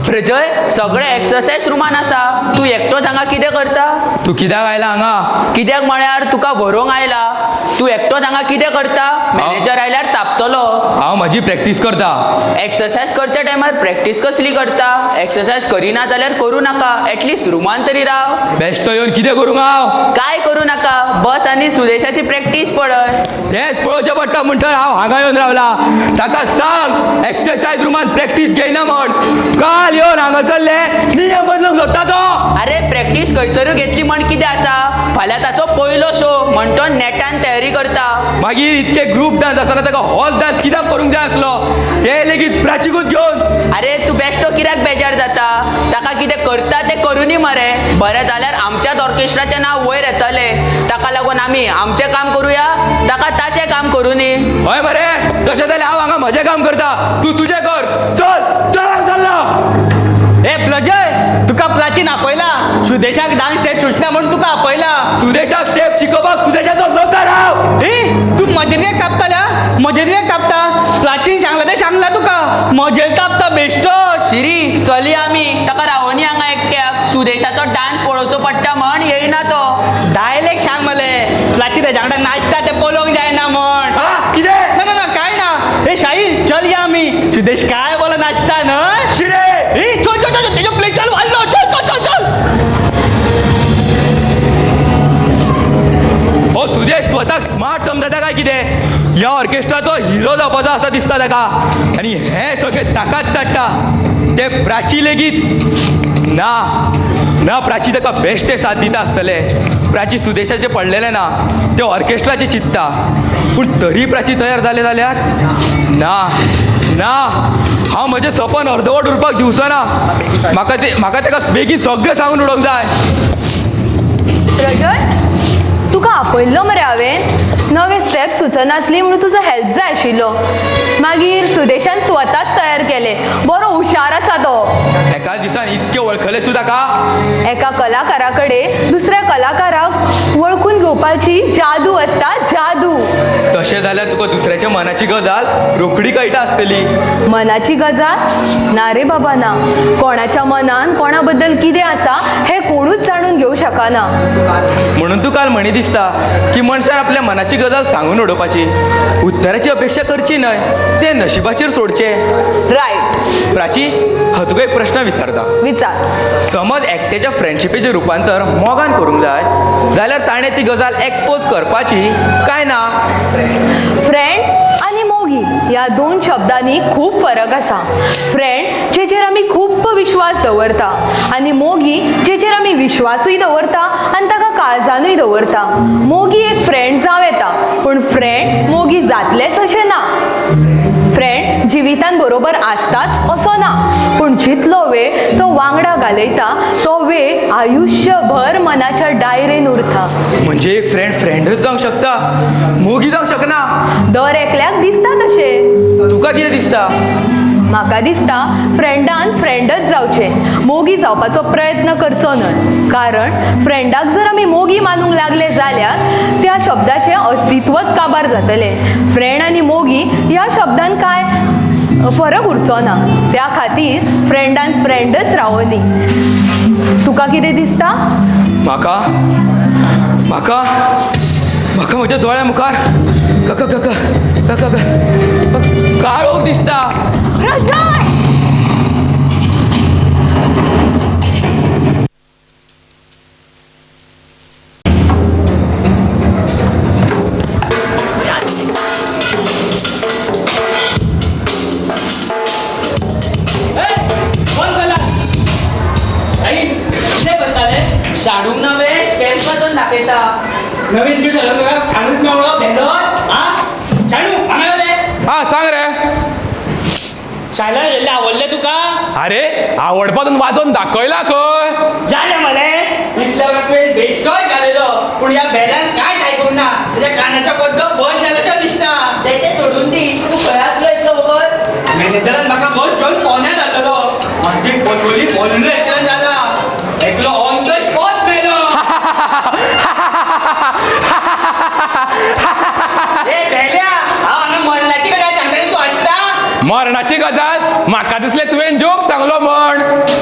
प्रजय, सगळे एक्सरसाइज रुमान आसा. तू एकटोच हांगा कितें करता? तू कित्याक आयला हांगा? कित्याक म्हळ्यार तुका व्हरूंक आयला. तू एकटोच हांगा कितें करता? मॅनेजर आयल्यार तापतलो. हांव म्हजी प्रॅक्टीस करता. एक्सरसाइज करच्या टायमार प्रॅक्टीस कसली करता? एक्सरसाइज करिना जाल्यार करूं नाका. एटलीस्ट रुमान तरी राव. बेश्टो येवन कितें करूंक हांव? काय करूं नाका. बस आनी सुदेशाची प्रॅक्टीस पळय. तेच पळोवचें पडटा म्हणटच हांव हांगा येवन रावला. ताका सांग एक्सरसाइज रुमान प्रॅक्टीस घेयना म्हण. काल येवन हांगासरले नियम बदलूंक सोदता तो. अरे प्रॅक्टीस खंयसरूय घेतली म्हण कितें आसा? फाल्यां ताचो पयलो शो म्हणटो नेटान तयारी करता. मागीर इतके ग्रुप डान्स आसतना ताका हॉल डान्स कित्याक करूंक जाय आसलो? ते लेगीत प्राचीकूच घेवन. अरे तू बेश्टो कित्याक बेजार जाता ताका कितें करता तें करुनी मरे बरें जाल्यार आमच्याच ऑर्केस्ट्राचें नांव वयर येतलें ताका लागून आमी आमचें काम करुया ताका ताचें काम करुनी हय मरे तशें जाल्यार हांव हांगा म्हजें काम करता तूं तुजें कर चल चल हांव चल्लो ए प्रजय तुका प्राचीन आपयला सुदेशाक डान्स स्टेप सुचना म्हणून तुका आपयला सुदेशाक स्टेप शिकोवपाक सुदेशाचो नोकर हांव तू मजेरियेक कापताल्या मजेरियेक कापता प्राचीन सांगला ते सांगला तुका मजेल कापता बेश्टो शिरी चली आमी ताका रावोनी हांगा एकट्याक सुदेशाचो डान्स पळोवचो पडटा म्हण येयना तो डायलेक्ट सांग मले प्राचीन तेज्या वांगडा नाचता ते पळोवंक जायना म्हण कितें ना ना ना काय ना हे शाहीर चल या आमी सुदेश काय बोला नाचता न्हय शिरे चल चल चल तेजो प्ले चालू हल्लो चल चल चल चल हो सुदेश स्वताक स्मार्ट समजता काय कितें ह्या ऑर्केस्ट्राचो हिरो जावपाचो आसा दिसता ताका आनी हें सगळें ताकाच चडटा ते प्राची लेगीत ना ना प्राची ताका बेश्टे साथ दिता आसतले प्राची सुदेशाचे पडलेले ना ते ऑर्केस्ट्राचे चिंतता पूण तरी प्राची तयार जाले जाल्यार ना ना हांव म्हजें सपन अर्दवट उरपाक दिवचो ना म्हाका ताका बेगीन सगळें सांगून उडोवंक जाय प्रजय तुका आपयल्लो मरे हांवें नवे स्टेप सुचनासली म्हणून तुजो हेल्प जाय आशिल्लो मागीर सुदेशान स्वताच तयार केले बरो हुशार आसा तो एकाच दिसान इतके वळखले तूं ताका एका कलाकारा कडेन दुसऱ्या कलाकाराक वळखून घेवपाची जादू आसता जादू तशें जाल्यार तुका दुसऱ्याच्या मनाची गजाल रोखडी कळटा आसतली मनाची गजाल ना रे बाबा ना कोणाच्या मनान कोणा बद्दल कितें आसा हें कोणूच जाणून घेवं शकना म्हणून तूं काल म्हणी दिसता की मनशान आपल्या मनाची गजाल सांगून उडोवपाची उत्तराची अपेक्षा करची न्हय ते नशिबाचेर सोडचे रायट प्राची हांव तुका एक प्रश्न विचारता विचार समज एकट्याच्या फ्रेंडशिपेचें रुपांतर मोगान करूंक जाय जाल्यार ताणें ती गजाल एक्सपोज करपाची काय ना फ्रेंड आनी मोगी ह्या दोन शब्दांनी खूब फरक आसा फ्रेंड जेचेर आमी खूब विश्वास दवरता आनी मोगी जेचेर आमी विश्वासूय दवरता आनी ताका काळजानूय दवरता मोगी एक फ्रेंड जावं येता पूण फ्रेंड मोगी जातलेच अशें ना फ्रेंड जिवितान बरोबर आसताच असो ना पूण जितलो वेळ तो वांगडा घालयता तो वेळ आयुश्यभर मनाच्या डायरेन उरता म्हणजे एक फ्रेंडच जावंक शकता मोगी जावंक शकना दर एकल्याक दिसता तशें तुका कितें दिसता म्हाका दिसता फ्रेंडान फ्रेंडच जावचे मोगी जावपाचो प्रयत्न करचो न्हय कारण फ्रेंडाक जर आमी मोगी मानूंक लागले जाल्यार त्या शब्दाचें अस्तित्वच काबार जातलें फ्रेंड आनी मोगी ह्या शब्दान काय फरक उरचो ना त्या खातीर फ्रेंडान फ्रेंडच रावोनी तुका कितें दिसता म्हाका म्हाका म्हाका म्हज्या दोळ्या मुखार काका काका काका काळोख दिसता प्रजय शाडूंक नवे स्टेप वाजोवन दाखयता नवीन किट झालं तुका छानूच मेवळो भेंडो हा छानू हांगा हा सांग रे शाळेला गेल्ले आवडले तुका अरे आवडपातून वाजोवन दाखयला खंय जाले मले इतल्या वेळ बेश्टोय घालेलो पूण ह्या बेलान काय आयकूंक ना त्याच्या कानाचा पद्दो बंद जाल्याचो दिसता तेचे सोडून दी तू खंय आसलो इतलो वगत मॅनेजरान म्हाका बस घेवन फोन्यात घातलो मागीर पटोली बोललो एक्सिडंट जाला एकलो ऑन द स्पॉट मेलो ए बेल्या हांव हांगा मरणाची गजाल सांगता तूं हसता मरणाची गजाल म्हाका दिसले तुवें जोक सांगलो म्हण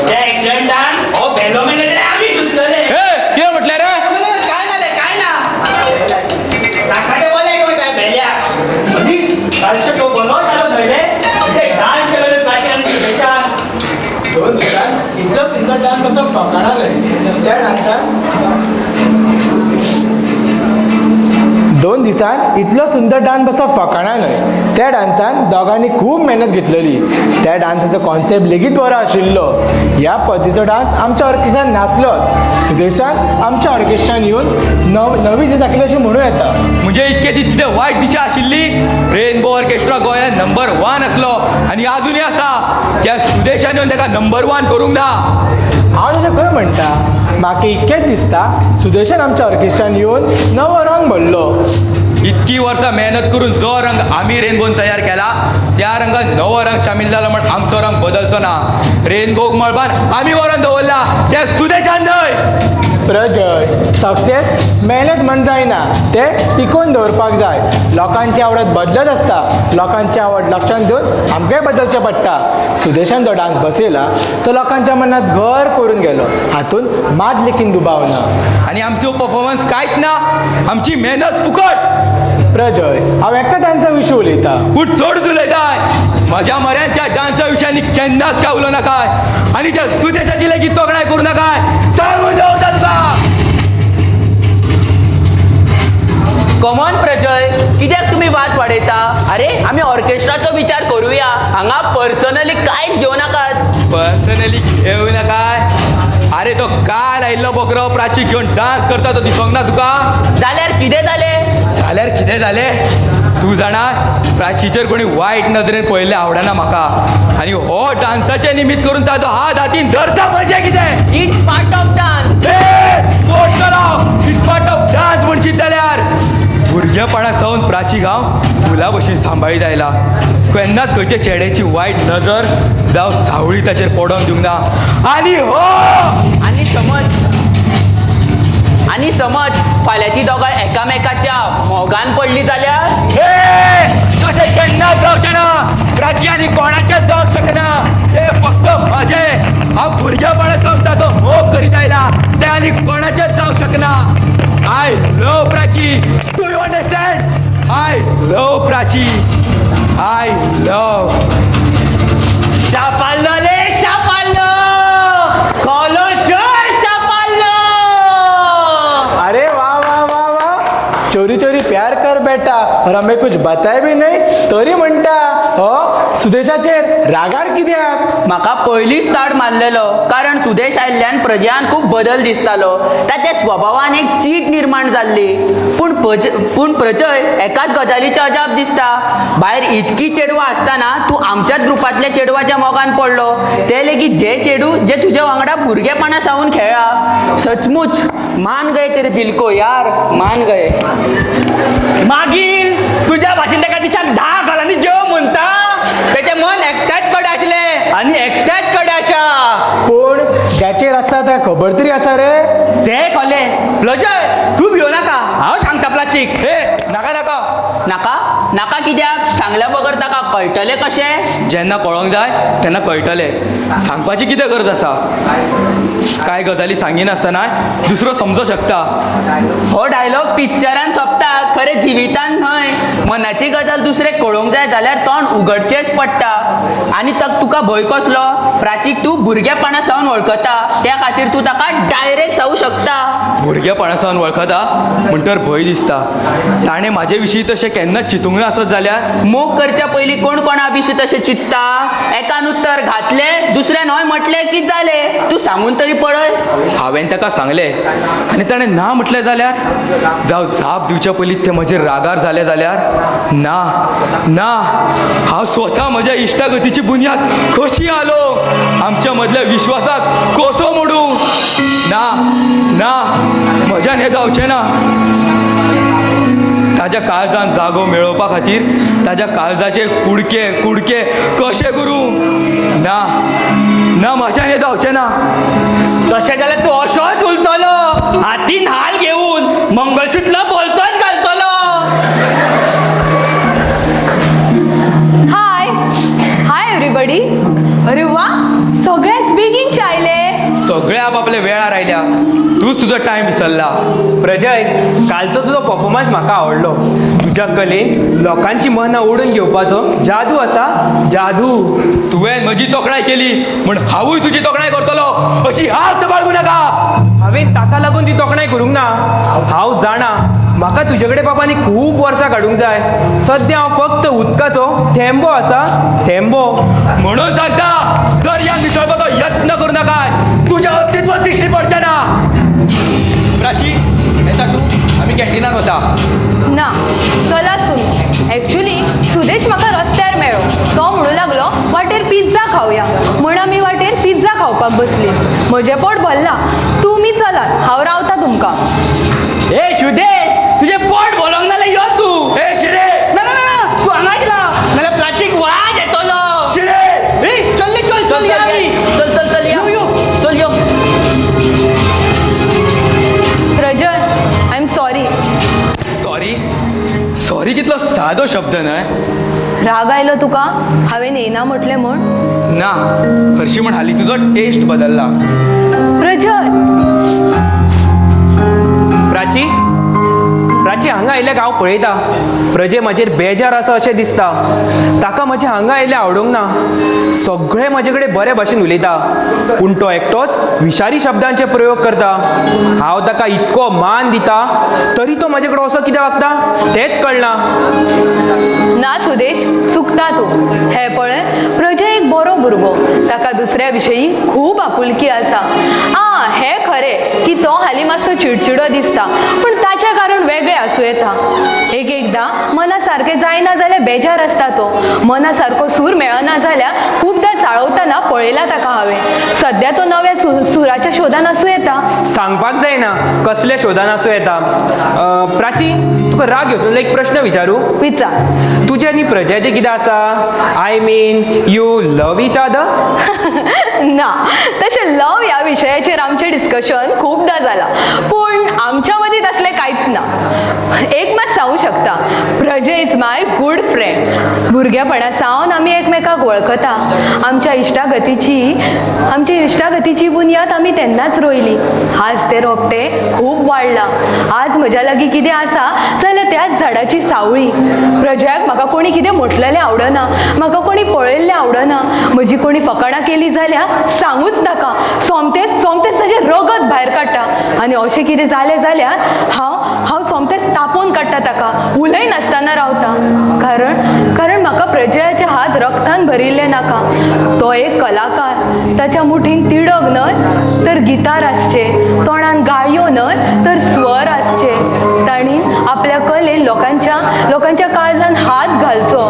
त्या एक्सिडंटान हो बेलो मॅनेजर आमी सुटलेले ए कितें म्हटलें रे काय नाले काय ना नाकाडे बोले कोण काय बेल्या मधी कालचं तो बनवत आलो धरले ते डान्स केलेले बाकी आमची बेटा दोन दिवसात इतलो सिंगल डान्स कसो पकडा त्या डान्सात 2 दिसान इतलो सुंदर डान्स बसप फकाणा न्हय. त्या डान्सान दोगांनी खूब मेहनत घेतलेली. त्या डान्साचो कॉन्सेप्ट लेगीत बरो आशिल्लो. ह्या पद्दतीचो डान्स आमच्या ऑर्केस्ट्रान नाचलो. सुदेशान आमच्या ऑर्केस्ट्रान येवन नवी दीस दाखयली अशी म्हणूं येता. म्हणजे इतके दीस कितें वायट दिशा आशिल्ली. रेनबो ऑर्केस्ट्रा गोंयांत नंबर 1 आसलो आनी अजुनूय आसा. त्या सुदेशान येवन ताका नंबर 1 करूंक ना. हांव तशें खंय म्हणटा. म्हाका इतकेंच दिसता सुदेशान आमच्या ऑर्केस्ट्रान येवन नवो रंग भरलो. इतकी वर्सां मेहनत करून जो रंग आमी रेनबोन तयार केला त्या रंगात नवो रंग शामील जाला म्हण आमचो रंग बदलचो ना. रेनबोक मळबान आमी व्हरून दवरला त्या सुदेशान न्हय. प्रजय सक्सेस मेहनत म्हण जायना. ते टिकोवन दवरपाक जाय. लोकांची आवडत बदलत आसता. लोकांची आवड लक्षांत घेवन आमकांय बदलचें पडटा. सुदेशान जो डान्स बसयला तो लोकांच्या मनात घर करून गेलो. हातून मात लेकीन दुबाव ना. आनी आमचो परफॉर्मन्स कांयच ना. आमची मेहनत फुकट. प्रजय हांव एका डान्सा विशीं उलयतां. पूण चडच उलयताय. म्हज्या म्हऱ्यान त्या डान्सा विशयांनी केन्नाच काय उलोवं नाकाय आनी त्या सुदेशाची लेगीत तोखणाय करूं नाकाय. सांगून दवरता तुका. कमॉन प्रजय, कित्याक तुम्ही वाद वाडयता? अरे आमी ऑर्केस्ट्राचो विचार करूया. हांगा पर्सनली कांयच घेवं नाकात. पर्सनली घेवं नाकाय. अरे तो काल आयिल्लो बकरो प्राची घेवन डान्स करता तो दिसोंक ना तुका? जाल्यार कितें जालें? जाल्यार कितें जालें? तूं जाणा प्राचीचेर कोणी वायट नदरेन पळयल्लें आवडना म्हाका. आनी हो डान्साचे निमित्त करून ताजो हात हातीन धरता म्हणजे कितें? It's part of dance. It's part of dance म्हणशीत जाल्यार भुरगेपणा सावन प्राची गांव फुला भशेन सांबाळीत आयला. केन्नाच खंयचे चेड्याची वायट नजर जावं सावळी ताचेर पडोवंक दिवंक ना. आनी हो आनी समज फाल्यां ती दोगां एकामेकाच्या मोगान पडली जाल्यार? तशें केन्नाच जावचें ना. प्राची आनी कोणाचेंच जावंक शकना. ते फक्त म्हाजें. हांव भुरगेपणा सावन ताचो मोग करीत आयला. ते आनी कोणाचेंच जावंक शकना. I love Prachi. Do you understand? I love Prachi. I love. शापाल्लो ले शापाल्लो. खोलो चोर शापाल्लो. अरे वाह वाह वाह वाह. चोरी चोरी प्यार कर बेटा और हमें कुछ बताय भी नाही तरी म्हणटा. हो सुदेशाचेर रागार कित्याक? म्हाका पयलींच ताड मारलेलो. कारण सुदेश आयिल्ल्यान प्रजान खूब बदल दिसतालो. ताच्या स्वभावान एक चीट निर्माण जाल्ली. पूण प्रजय एकाच गजालीचें अजाप दिसता. भायर इतकी चेडवां आसतना तूं आमच्याच ग्रुपांतल्या चेडवाच्या मोगान पडलो. ते लेगीत जे चेडू जे तुज्या वांगडा भुरगेपणा सावन खेळ्ळा. सचमुच मान गये तेरे दिल को यार. मान गये. मागीर तुज्या भाशेन ताका दिसाक 10 घालांनी जेव म्हणटा. तेचें मन एकट्याच कडेन आसलें आनी एकट्याच कडेन आसा. पूण ज्याचेर आसा त्या खबर तरी आसा रे. ते कोलें. प्रजय तूं भियो नाका. हांव सांगता प्लास्टीक. नाका नाका नाका नाका कित्याक? सांगल्या बगर ताका कळटलें कशें? जेन्ना कळोंक जाय तेन्ना कळटलें. सांगपाची कितें गरज आसा? कांय गजाली सांगिनासतना दुसरो समजूंक शकता. हो डायलॉग पिक्चरान सोंपता, खरें जिवितान न्हय. मनाची गजाल दुसरें कळोवंक जाय जाल्यार तोंड उगडचेंच पडटा. आनी तुका भंय कसलो? प्राचीक तूं भुरगेपणा सावन वळखता. त्या खातीर तूं ताका डायरेक्ट सांगूं शकता. भुरगेपणा सावन वळखता म्हणटर भंय दिसता. ताणें म्हाजे विशीं तशें केन्नाच चिंतूंक ना आसत जाल्यार? मोग करच्या पयलीं कोण कोणा विशीं तशें चिंतता? एकान उत्तर घातलें दुसऱ्यान हय म्हटलें की जालें. तूं सांगून तरी पळय. हांवें ताका सांगलें आनी ताणें ना म्हटलें जाल्यार? जावं जाप दिवच्या पयलीं तें म्हजेर रागार जालें जाल्यार? ना ना. हांव स्वता म्हज्या इश्टागतीची बुनयाद कशी आलो आमच्या मदल्या विश्वासाक कसो मोडूं? ना ना म्हज्यान हें जावचें ना. ताज्या काळजान जागो मेळोवपा खातीर ताज्या काळजाचे कुडके कुडके कशें करूं? ना ना म्हाज्यान हें जावचें ना. तशें जाल्यार तूं असोच उलतलो. हातीन हाल घेवन मंगळसूत्र बोलतोच घालतलो. हाय हाय एव्हरीबडी. अरे वा, सगळेच बेगीन आयले. सगळे आपापल्या वेळार आयल्या. तूंच तुजो टायम विसरला. प्रजय, कालचो तुजो परफॉर्मन्स म्हाका आवडलो. तुज्या कलेन लोकांची मनां ओडून घेवपाचो जादू आसा. जादू. तुवें म्हजी तोखणाय केली म्हण हांवूय तुजी तोखणाय करतलो अशी हास्त बाळगूं नाका. हांवें ताका लागून ती तोखणाय करूंक ना. हांव जाणा म्हाका तुजे कडेन बापानी खूब वर्सां काडूंक जाय. सद्या हांव फक्त उदकाचो थेंबो आसा, थेंबो. म्हणून सांगता दर्या मिसळपाचो यत्न करू नाका. तुझ्या अस्तित्वात दिश्टी पडचे ना. प्राची येता तू, आम्ही कॅन्टीनार वता. ना चलात तुम्ही. ॲक्च्युली सुदेश म्हाका रस्त्यार मेळ्ळो. तो म्हणू लागलो वाटेर पिझ्झा खावया म्हण आमी वाटेर पिझ्झा खावपाक बसली. म्हजें पोट भरला. तुमी चलात, हांव रावता तुमकां. ए शुदे तुझे पोट बोलवंक नाल्यार यो तू. ए शिरे, ना ना ना तू हांगा येला नाल्यार प्लास्टीक वाज येतलो. शिरे, ए चल चल चल या आमी. चल चल चल यो यो चल यो. Prajal, I am sorry. Sorry sorry कितलो सादो शब्द न्हय. राग आयलो तुका हांवें येना म्हटलें म्हण. ना हरशी म्हण हाली तुजो टेस्ट बदलला. प्रजल, प्राची प्राची हांगा आयल्याक हांव पळयता प्रजे म्हाजेर बेजार आसा अशें दिसता. ताका म्हजें हांगा आयलें आवडूंक ना. सगळे म्हजे कडेन बरे भाशेन उलयता पूण तो एकटोच विशारी शब्दांचे प्रयोग करता. हांव ताका इतको मान दिता तरी तो म्हाजे कडेन असो कित्याक वागता तेंच कळना. ना सुदेश, चुकता तूं. हे पळय, प्रजय एक बरो भुरगो. ताका दुसऱ्या विशयी खूब आपुलकी आसा. हें खरें की तो हालीं मातसो चिडचिडो दिसता पूण ताचें कारण वेगळें आसूं येता. एक एकदां मना सारकें जायना जाल्यार बेजार आसता तो. मना सारको सूर मेळना जाल्यार खूबदां चाळवतना पळयला ताका हांवें. सद्या तो नव्या सुराच्या शोधान आसूं येता. सांगपाक जायना कसले शोधान आसूं येता. प्राची तुका राग घेवन एक प्रश्न विचारू. विचार. तुजें आनी प्रजेचें कितें आसा? I mean you love each other? ना, तशें लव ह्या विशयाचेर आमचें डिस्कशन खूबदां जालां पूण आमच्या मदीं तसलें कांयच ना. एक मात सांगूं शकता, Prajay is my good friend. भुरगेपणा सावन आमी एकमेकाक वळखता. आमच्या इश्टागतीची बुनयाद आमी तेन्नाच रोयली. आज ते रोपटे खूब वाडला. आज म्हज्या लागीं कितें आसा जाल्यार त्याच झाडाची सावळी. प्रजयाक म्हाका कोणी कितें म्हटलेलें आवडना, म्हाका कोणी पळयल्लें आवडना. म्हजी कोणी फकाणां केली जाल्यार सांगूच नाका, सोमतेच ताचें रगत भायर काडटा. आनी अशें कितें जालें जाल्यार हांव सोमतेच तापोवन काडटा ताका. उलय नासतना रावता. कारण म्हाका प्रजयाचे हात रक्तान भरिल्ले नाका. तो एक कलाकार. ताच्या मुठीन तिडक न्हय तर गिटार आसचे, तोंडान गाळयो न्हय तर स्वर आसचे. ताणीन आपल्या कलेन लोकांच्या काळजान हात घालचो.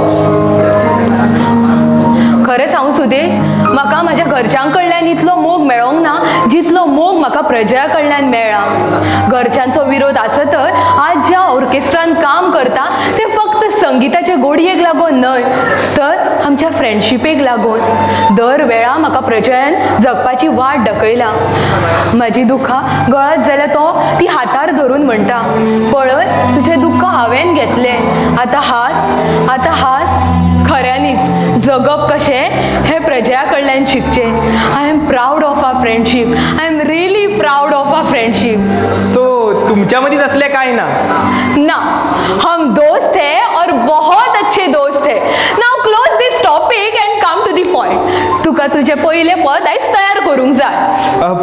खरें सांगू सुदेश, म्हाका म्हाज्या घरच्यां कडल्यान इतलो मोग मेळोंक ना जितलो मोग म्हाका प्रजया कडल्यान मेळ्ळा. घरच्यांचो विरोध आसतय आज ज्या ऑर्केस्ट्रान काम करता तें फक्त संगिताचे गोडयेक लागून न्हय तर आमच्या फ्रेंडशिपेक लागून. दर वेळा म्हाका प्रजयान जगपाची वाट दाखयला. म्हाजी दुखां गळत जाल्यार तो ती हातार धरून म्हणटा, पळय तुजें दुख्ख हांवें घेतलें. आतां हास. खऱ्यांनीच जगप कशें हें प्रजया कडल्यान शिकचें. I am proud of our friendship. I am really proud of our friendship. So तुमच्या मदीं तसलें कांय ना? ना, हम दोस्त हैं और बहुत अच्छे दोस्त हैं. Now close this topic and come to the point. तुका तुजें पयलें पद आयज तयार करूंक जाय.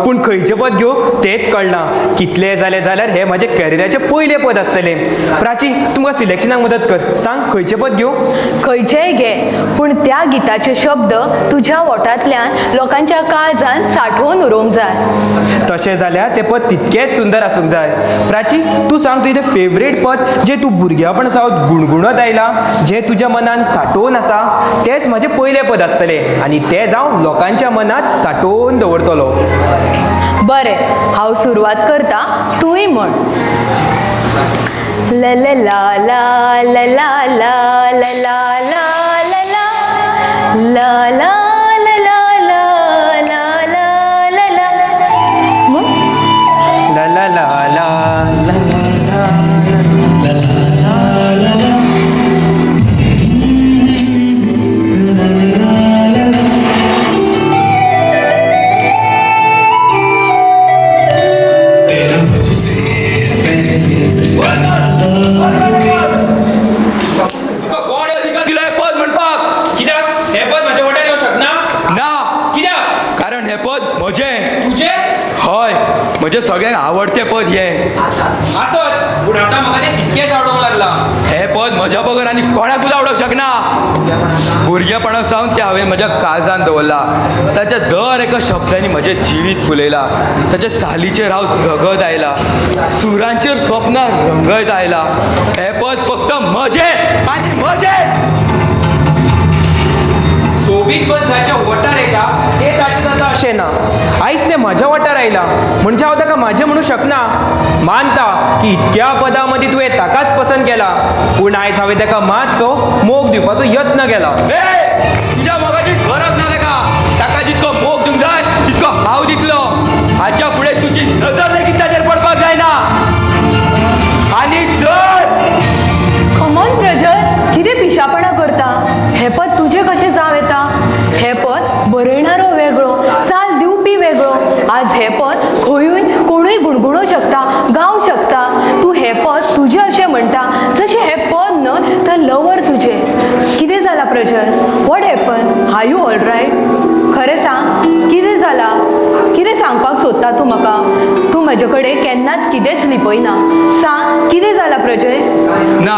पूण खंयचें पद घेवं तेंच कळना. कितलें जालें जाल्यार हें म्हजें कॅरियराचें पयलें पद आसतलें. प्राची तुमकां सिलेक्शनाक मदत कर. सांग खंयचें पद घेवं? खंयचेंय घे पूण त्या गिताचे शब्द तुज्या ओठांतल्यान लोकांच्या काळजान साठोवन उरोवंक जाय. तशें जाल्यार तें पद तितकेंच सुंदर आसूंक जाय. प्राची तूं सांग तुजें फेवरेट पद जें तूं भुरग्यापण सावन गुणगुणत आयला, जें तुज्या मनान सांठोवन आसा तेंच म्हजें पयलें पद आसतलें आनी तें जावन लोकांच्या मनांत सांठोवन दवरतलो. बरें, हांव सुरवात करता, तूंय म्हण. ला ला ला ला ला ला ला ला ला ला ला ला ला म्हजें सगळ्यांत आवडटें पद हें. आसत पूण आतां म्हाका तें तितकेंच आवडूंक लागला. हे पद म्हज्या बगर आनी कोणाकूच आवडोंक शकना. भुरगेपणा सावन ते हांवें म्हज्या काळजान दवरला. ताच्या दर एका शब्दांनी म्हजें जिवीत फुलयला. ताच्या चालीचेर हांव जगत आयला. सुरांचेर स्वप्नां रंगयत आयला. हे पद फक्त म्हजें आनी म्हजेंच. सोबीत पद जायच्या वॉटर येता तें ताचें जाता अशें ना. आयज तें म्हज्या वॉटर आयला म्हणजे हांव ताका म्हाजें म्हणूं शकना. मानता की इतक्या पदां मदीं तुवें ताकाच पसंत केला, पूण आयज हांवें ताका मातसो मोग दिवपाचो यत्न केला. तुज्या मोगाची गरज ना ताका जितको मोग दिवंक जाय तितको हांव दितलो. हाच्या फुडें तुजी नजर लेगीत ताचेर पडपाक जायना. आनी जर कमॉन प्रजल, कितें पिशापणां करता? हें पद तुजें कशें जावं येता? हें पद बरयणारो वेगळो, चाल दिवपी वेगळो. आज हें पद खंयूय कोणूय गुणगुणोवं शकता, गावं शकता. तूं हें पद तुजें अशें म्हणटा जशें हें पद न्हय तर लवर तुजें. कितें जालां Prajal? What happen? Are you all right? खरें सांग, कितें जालां? कितें सांगपाक सोदता तूं म्हाका? तूं म्हजे कडेन केन्नाच कितेंच लिपयना. सांग, कितें जालां प्रजय? ना,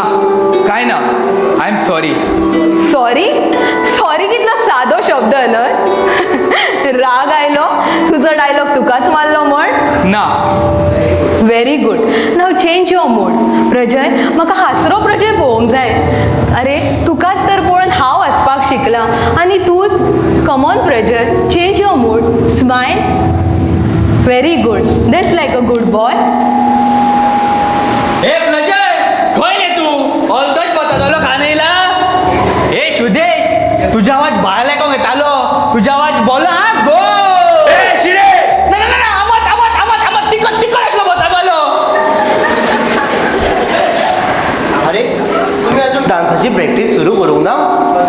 काय ना. I am sorry. Sorry? Sorry कितलो सादो शब्द न्हय? राग आयलो? तुजो डायलॉग तुकाच मारलो म्हण? ना. Very good. Now change your mood. Prajay, म्हाका हासरो प्रजय पळोवंक जाय. अरे, तुकाच तर पळोवन हांव हसपाक शिकलां आनी तूंच. Come on Prajay, change your mood. Smile. Very good. That's like a good boy. हे प्रजय, खंय रे तूं? ऑलदोच बतालो खान येयला. हे सुदे, तुझा आवाज भायर लेकोंक येतालो. तुझा आवाज बोलो हा गो. ए शिरे, ना ना ना, आमत आमत आमत आमत तिकट तिकट एकलो बतालो. अरे तुम्ही अजून डान्साची प्रॅक्टीस सुरू करूंक ना?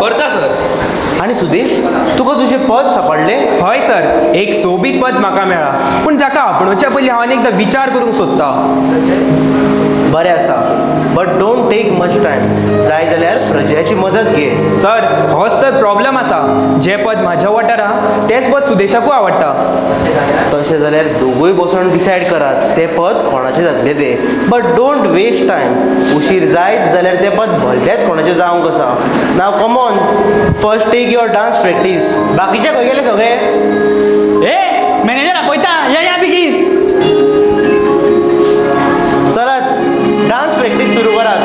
करता सर. आणि सुदेश, तुका तुजें पद सापडलें? हय सर, एक सोबीत पद म्हाका मेळ्ळा, पूण ताका आपणोवच्या पयलीं हांव एकदां विचार करूंक सोदता. बरें आसा, but don't take much time. जाय जाल्यार प्रजयाची मदत घे. सर, होच तर प्रॉब्लेम आसा. जें पद म्हाज्या वॉटरा तेंच पद सुदेशाकूय आवडटा. तशें जाल्यार दोगूय बसून डिसायड करात तें पद कोणाचें जातलें तें. But don't waste time. उशीर जायत जाल्यार तें पद भलतेंच कोणाचें जावंक आसा. Now come on, first take your dance practice. बाकीचे खंय गेले सगळे? ए मॅनेजर आपयता, या बेगीन. चलात, डान्स प्रॅक्टीस सुरू करात.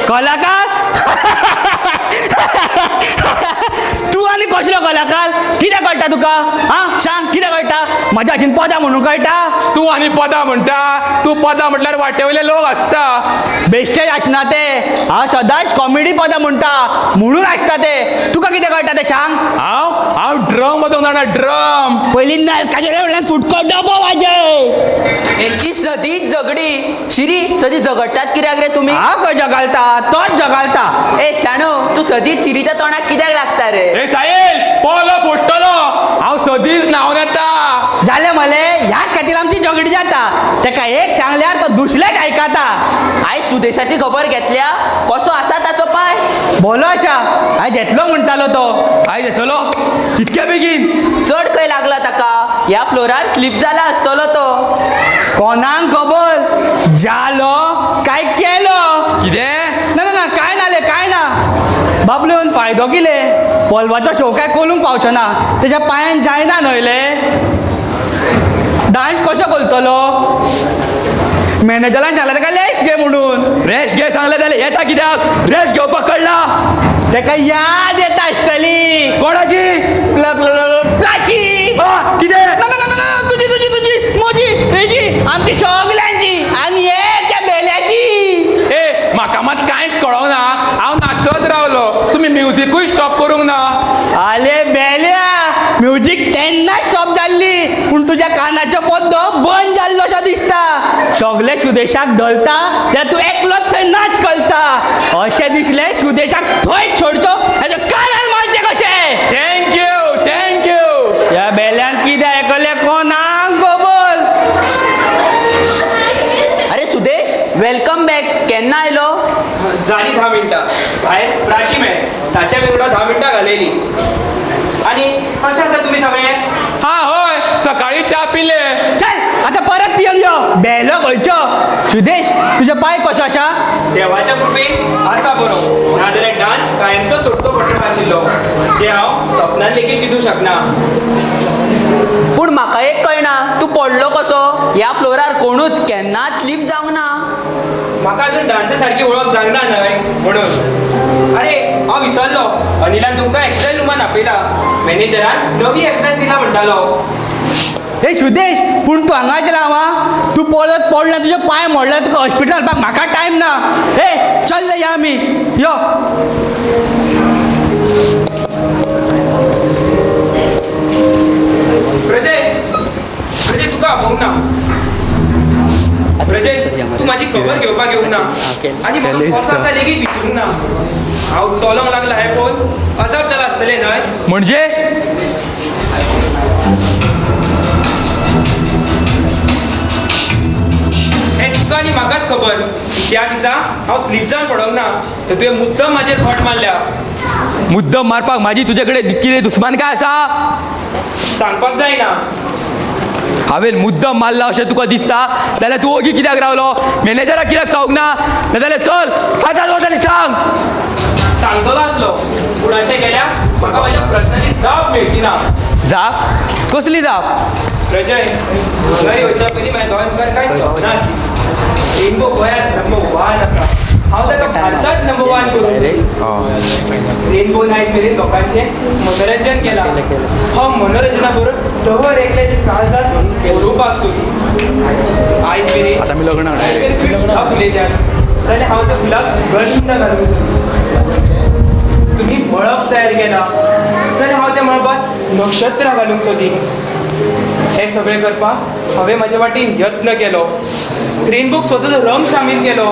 कलाकार? तू आनी कसलो कलाकार? कितें कळटा तुका? हा सांग, कितें कळटा? म्हज्या हाचीन पदां म्हणून कळटा? तू आनी पदां म्हणटा. तू पदां म्हटल्यार वाटेवयले लोक आसता. बेश्टेच आसना ते. हांव सदांच कॉमेडी पदां म्हणटा म्हणून आसता ते. तुका कितें कळटा तें सांग? हांव ड्रम वाजोवंक जाणा, ड्रम. पयलीं नायकाचे म्हणल्यार सुटको डबो वाजय. एकचीच सदीच झगडी शिरी सदी झगडटात कित्याक रे तुम्ही हांव खंय जगालता तोच जगालता. ए शाणू तू सदीच शिरीच्या तोंडाक कित्याक लागता रे ए साहिल पोलो फोडटलो हांव सदीच न्हांवन येता. जालें मले ह्याच खातीर आमची झगडी जाता. ताका एक सांगल्यार तो दुसऱ्याक आयकता. आयज सुदेशाची खबर घेतल्या कसो आसा ताचो पाय बोलो आशा आयज येतलो म्हणटालो तो. आयज येतलो कितक्या बेगीन चड खंय लागला ताका ह्या फ्लोरार स्लीप जाला आसतलो तो कोणाक खबर जालो काय केलो. कितें ना ना ना काय नाले काय ना. बाबलेवन फायदो किले पोलवाचो शो काय कोलूंक पावचो ना. तेज्या पांयान जायना न्हयले. डान्स कशो करतलो. मॅनेजरान सांगलें ताका रेस्ट घे म्हणून. रेस्ट घे सांगलें जाल्यार येता कित्याक रेस्ट घेवपाक कळना. ताका याद येता आसतली कोणाची प्लाची. कितें ना ना ना ना ना तुजी तुजी तुजी म्हजी हेजी आमची सगल्यांची आनी एक त्या बेल्याची. ए म्हाका मात कांयच कळोना हांव नाचत रावलो तुमी म्युजिकूय स्टॉप करूंक ना. आले बेल्या म्युजीक तेन्ना स्टॉप जाल्ली पूण तुज्या कानाचो पद्दो बंद जाल्लो असो दिसता. सगळे सुदेशाक धरता ते तूं एकलोच थंय नाच करता. अशें दिसलें सुदेशाक थंय सोडचो हेजो कानार मारचें कशें. थँक्यू ह्या बेल्यान कितें आयकलें कोणाक खबर. अरे सुदेश वेलकम बॅक केन्ना आयलो झाली 10 मिनटां भायर प्राची मेळ ताच्या वांगडा 10 मिनटां घालयली. आणि कशें आसा तुमी सगळे हा हय सकाळी च्या पिले. चल आतां परत पियोन यो. बेलो खंयचो. सुदेश तुजो पांय कसो आसा. देवाच्या कृपेन आसा बरो नाजाल्यार डान्स कायमचो सोडचो पडटलो आशिल्लो जे हांव सपनान लेगीत चिंतूं शकना. पूण म्हाका एक कळना तूं पडलो कसो ह्या फ्लोरार कोणूच केन्नाच स्लीप जावंक ना. म्हाका अजून डान्सा सारकी वळख जावना न्हय म्हणून. अरे हांव विसरलो अनिलान तुमकां एक्सरसाइज रुमान आपयला. मॅनेजरान नवी एक्सरसाइज दिला म्हणटालो. हे सुदेश पूण तूं हांगाच राव हा. तूं पळत पडला तुजे पांय मोडला तुका हॉस्पिटलान व्हरपाक म्हाका टायम ना. हे चल या आमी यो. प्रजय तुका आपोवंक ना. प्रजय तू माझी खबर घेवपाक येवंक ना आनी म्हाका कसो आसा लेगीत विचारूंक ना. हांव चलोंक लागला हें पळोवन अजाप जाला आसतलें न्हय. म्हणजे हें तुका आनी म्हाकाच खबर. त्या दिसा हांव स्लीप जावन पडोंक ना तर तुवें मुद्दम म्हाजेर फट मारल्या. मुद्दम मारपाक माझी तुजे कडेन कितें दुस्मान काय आसा. सांगपाक जायना. हांवें मुद्दम मारला अशें तुका दिसता जाल्यार तूं ओगी कित्याक रावलो मॅनेजराक कित्याक सांगूंक ना नाजाल्यार चल आतां वच आनी सांग. सांगतलो आसलो पूण अशें केल्यार म्हाका म्हाज्या प्रश्नांची जाप मेळची ना. जाप कसली जाप. प्रजय हांगा येवच्या पयलीं म्हाज्या दोळ्यांत कांय सपनां आशिल्लीं. रेनबो गोंयांत नंबर 1 आसा. हांव ताका भारतांत नंबर 1 करूं. रेनबो नायट मेरेन लोकांचें मनोरंजन केलां. हांव मनोरंजना बरोबर दवर एकल्याच्या काळजांत बरोवपाक सोदी. आयज मेरेन आमी लग्न तुवें फुलां फुलयल्यात जाल्यार हांव त्या फुलाक सुगंध घालूंक सोदी. तुमी मळब तयार केला जाल्यार हांव त्या मळबात नक्षत्रां घालूंक सोदी. हे सगळें करपाक हांवें म्हाज्या वाटेन यत्न केलो. रेनबोक स्वताचो रंग शामील केलो.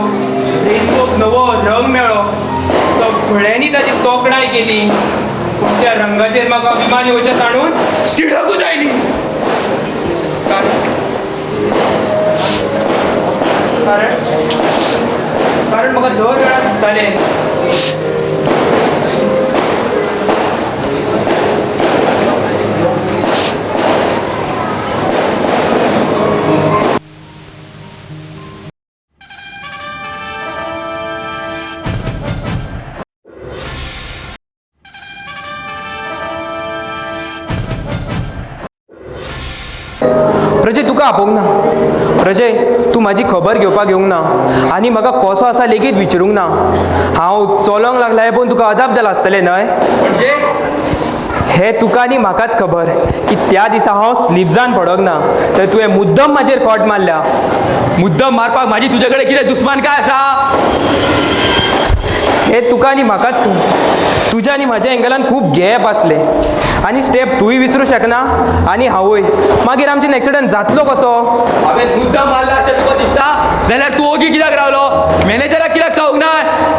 रेनबोक नवो रंग मेळ्ळो. सगळ्यांनी ताची तोखणाय केली पूण त्या रंगाचेर म्हाका अभिमान येवचे साणून तिडकूच आयली. कारण म्हाका दर वेळार दिसतालें प्रजय तुका आपोवंक ना. प्रजय तूं म्हाजी खबर घेवपाक येवंक ना आनी म्हाका कसो आसा लेगीत विचारूंक ना. हांव चलोंक लागला हें पळोवन तुका अजाप जाला आसतलें न्हय. म्हणजे हें तुका आनी म्हाकाच खबर की त्या दिसा हांव स्लीप जावन पडोंक ना तर तुवें मुद्दम म्हाजेर खोट मारल्या. मुद्दम मारपाक माझी तुजे कडेन कितें दुस्मान काय आसा. हें तुका आनी म्हाकाच खबर. तुज्या आनी म्हाज्या एंगलान खूब गॅप आसले आनी स्टेप तूंय विसरूं शकना आनी हांवूय मागीर आमचें एक्सिडंट जातलो कसो हांवें मुद्दाम मारला अशें तुका दिसता जाल्यार तूं ओगी कित्याक रावलो मॅनेजराक कित्याक सांगूंक ना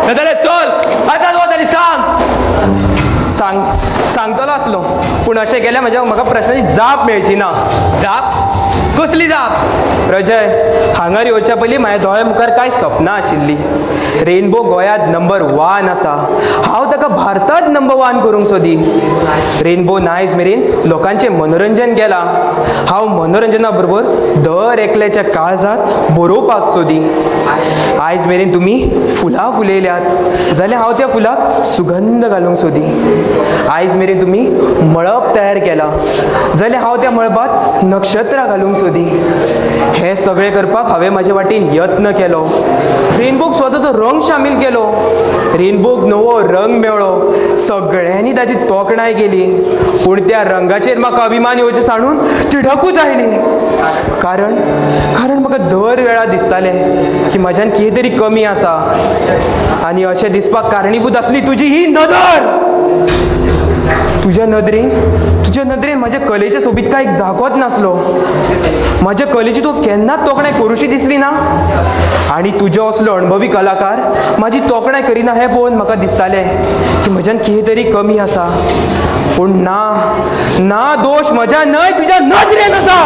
नाजाल्यार चल आतां वच आनी सांगतलो आसलो पूण अशें केल्यार म्हाका प्रश्नाची जाप मेळची ना जाप कसली जाप प्रजय हांगार येवच्या पयलीं म्हाज्या दोळ्या मुखार कांय सपनां आशिल्लीं रेनबो गोंयांत नंबर 1 आसा हांव ताका भारतांत नंबर 1 करूंक सोदी रेनबो आयज मेरेन लोकांचें मनोरंजन केलां हांव मनोरंजना बरोबर दर एकल्याच्या काळजांत बरोवपाक सोदी आयज मेरेन तुमी फुलां फुलयल्यात जाल्यार हांव त्या फुलाक सुगंध घालूंक सोदी आयज मेरेन तुमी मळब तयार केलां जाल्यार हांव त्या मळबांत नक्षत्रां घालूंक सोदी हें सगळें करपाक हांवें म्हाजे वाटेन यत्न केलो रेनबोक स्वताचो रंग शामील केलो रेनबोक नवो रंग मेळ्ळो सगळ्यांनी ताची तोखणाय केली पूण त्या रंगाचेर म्हाका अभिमान येवचें सांडून तिडकूच आयली कारण म्हाका दर वेळा दिसतालें की म्हाज्यान कितें तरी कमी आसा आनी अशें दिसपाक कारणीभूत आसली तुजी ही नदर तुज्या नदरेन म्हाज्या कलेच्या सोबीतकायेक जागोच नासलो म्हाज्या कलेची तूं केन्नाच तोखणाय करुशी दिसली ना आनी तुजो असलो अणभवी कलाकार म्हाजी तोखणाय करिना हें पळोवन म्हाका दिसतालें की म्हज्यान कितें तरी कमी आसा पूण ना दोश म्हज्या न्हय तुज्या नदरेन आसा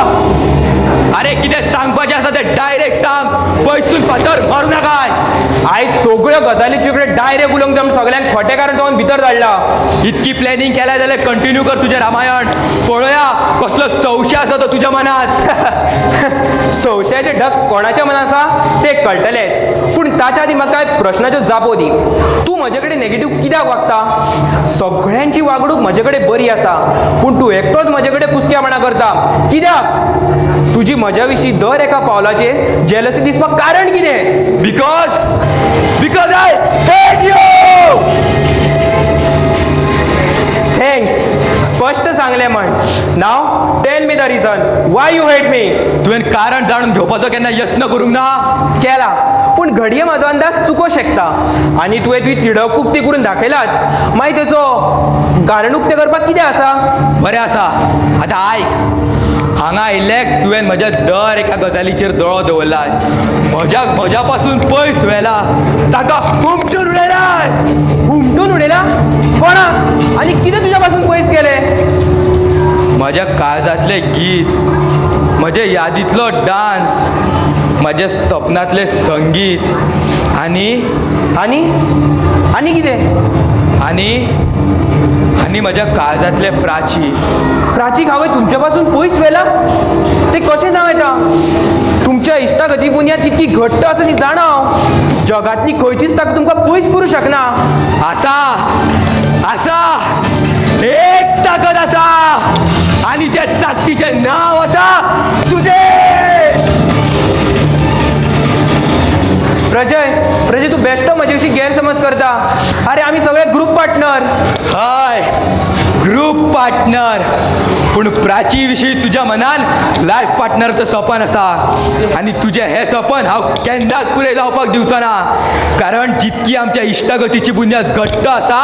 अरे कितें सांगपाचें आसा तें डायरेक्ट सांग पयसून फातर मारूं नाकाय आयज सगळ्यो गजाली तुजे कडेन डायरेक्ट उलोवंक जावन सगळ्यांक खोटें कारण जावन भितर धाडला इतकी प्लॅनिंग केल्या जाल्यार कंटिन्यू कर तुजें रामायण पळोवया कसलो संशय आसा तो तुज्या मनांत संशयाचे ढग कोणाच्या मनात आसा ते कळटलेच पूण ताच्या आदी म्हाका कांय प्रश्नाच्यो जापो दी तूं म्हजे कडेन नेगेटीव कित्याक वागता सगळ्यांची वागणूक म्हजे कडेन बरी आसा पूण तूं एकटोच म्हजे कडेन कुसकेपणां करता कित्याक तुजी म्हज्या विशीं दर एका पावलाचेर जेलसी दिसपाक कारण कितें because I hate you thanks स्पश्ट सांगलें म्हण now tell me the reason why you hate me तुवें कारण जाणून घेवपाचो केन्ना यत्न करूंक ना केला पूण घडये म्हाजो अंदाज चुको शकता आनी तुवें तुजी तिडकूक्ती करून दाखयलाच मागीर तेचो कारणुक्ती करपाक कितें आसा बरें आसा आतां आयक हांगा आयिल्ल्याक तुवें म्हज्या दर एका गजालीचेर दोळो दवरला म्हज्या पासून पयस व्हेला ताका हुमटून उडयलाय हुमटून उडयला कोणाक आनी कितें तुज्या पासून पयस केलें म्हज्या काळजांतलें गीत म्हज्या यादींतलो डान्स म्हज्या सपनांतलें संगीत आनी कितें आनी म्हज्या काळजांतले प्राचीक हांवें तुमच्या पासून पयस व्हेला तें कशें जावं येता तुमच्या इश्टागती बुन्याद तितकी घट्ट आसा ती जाणा हांव जगांतली खंयचीच ताका तुमकां पयस करूं शकना आसा एक ताकद आसा आनी त्या ताकदीचें नांव आसा सुदेश प्रजय तूं बेश्टो म्हजे विशीं गैरसमज करता अरे आमी सगळे ग्रुप पार्टनर हय ग्रुप पार्टनर पूण प्राची विशीं तुज्या मनान लायफ पार्टनरचो सपन आसा आनी तुजें हें सपन हांव केन्नाच पुरे जावपाक दिवचो ना कारण जितकी आमच्या इश्टागतीची बुन्याद घट्ट आसा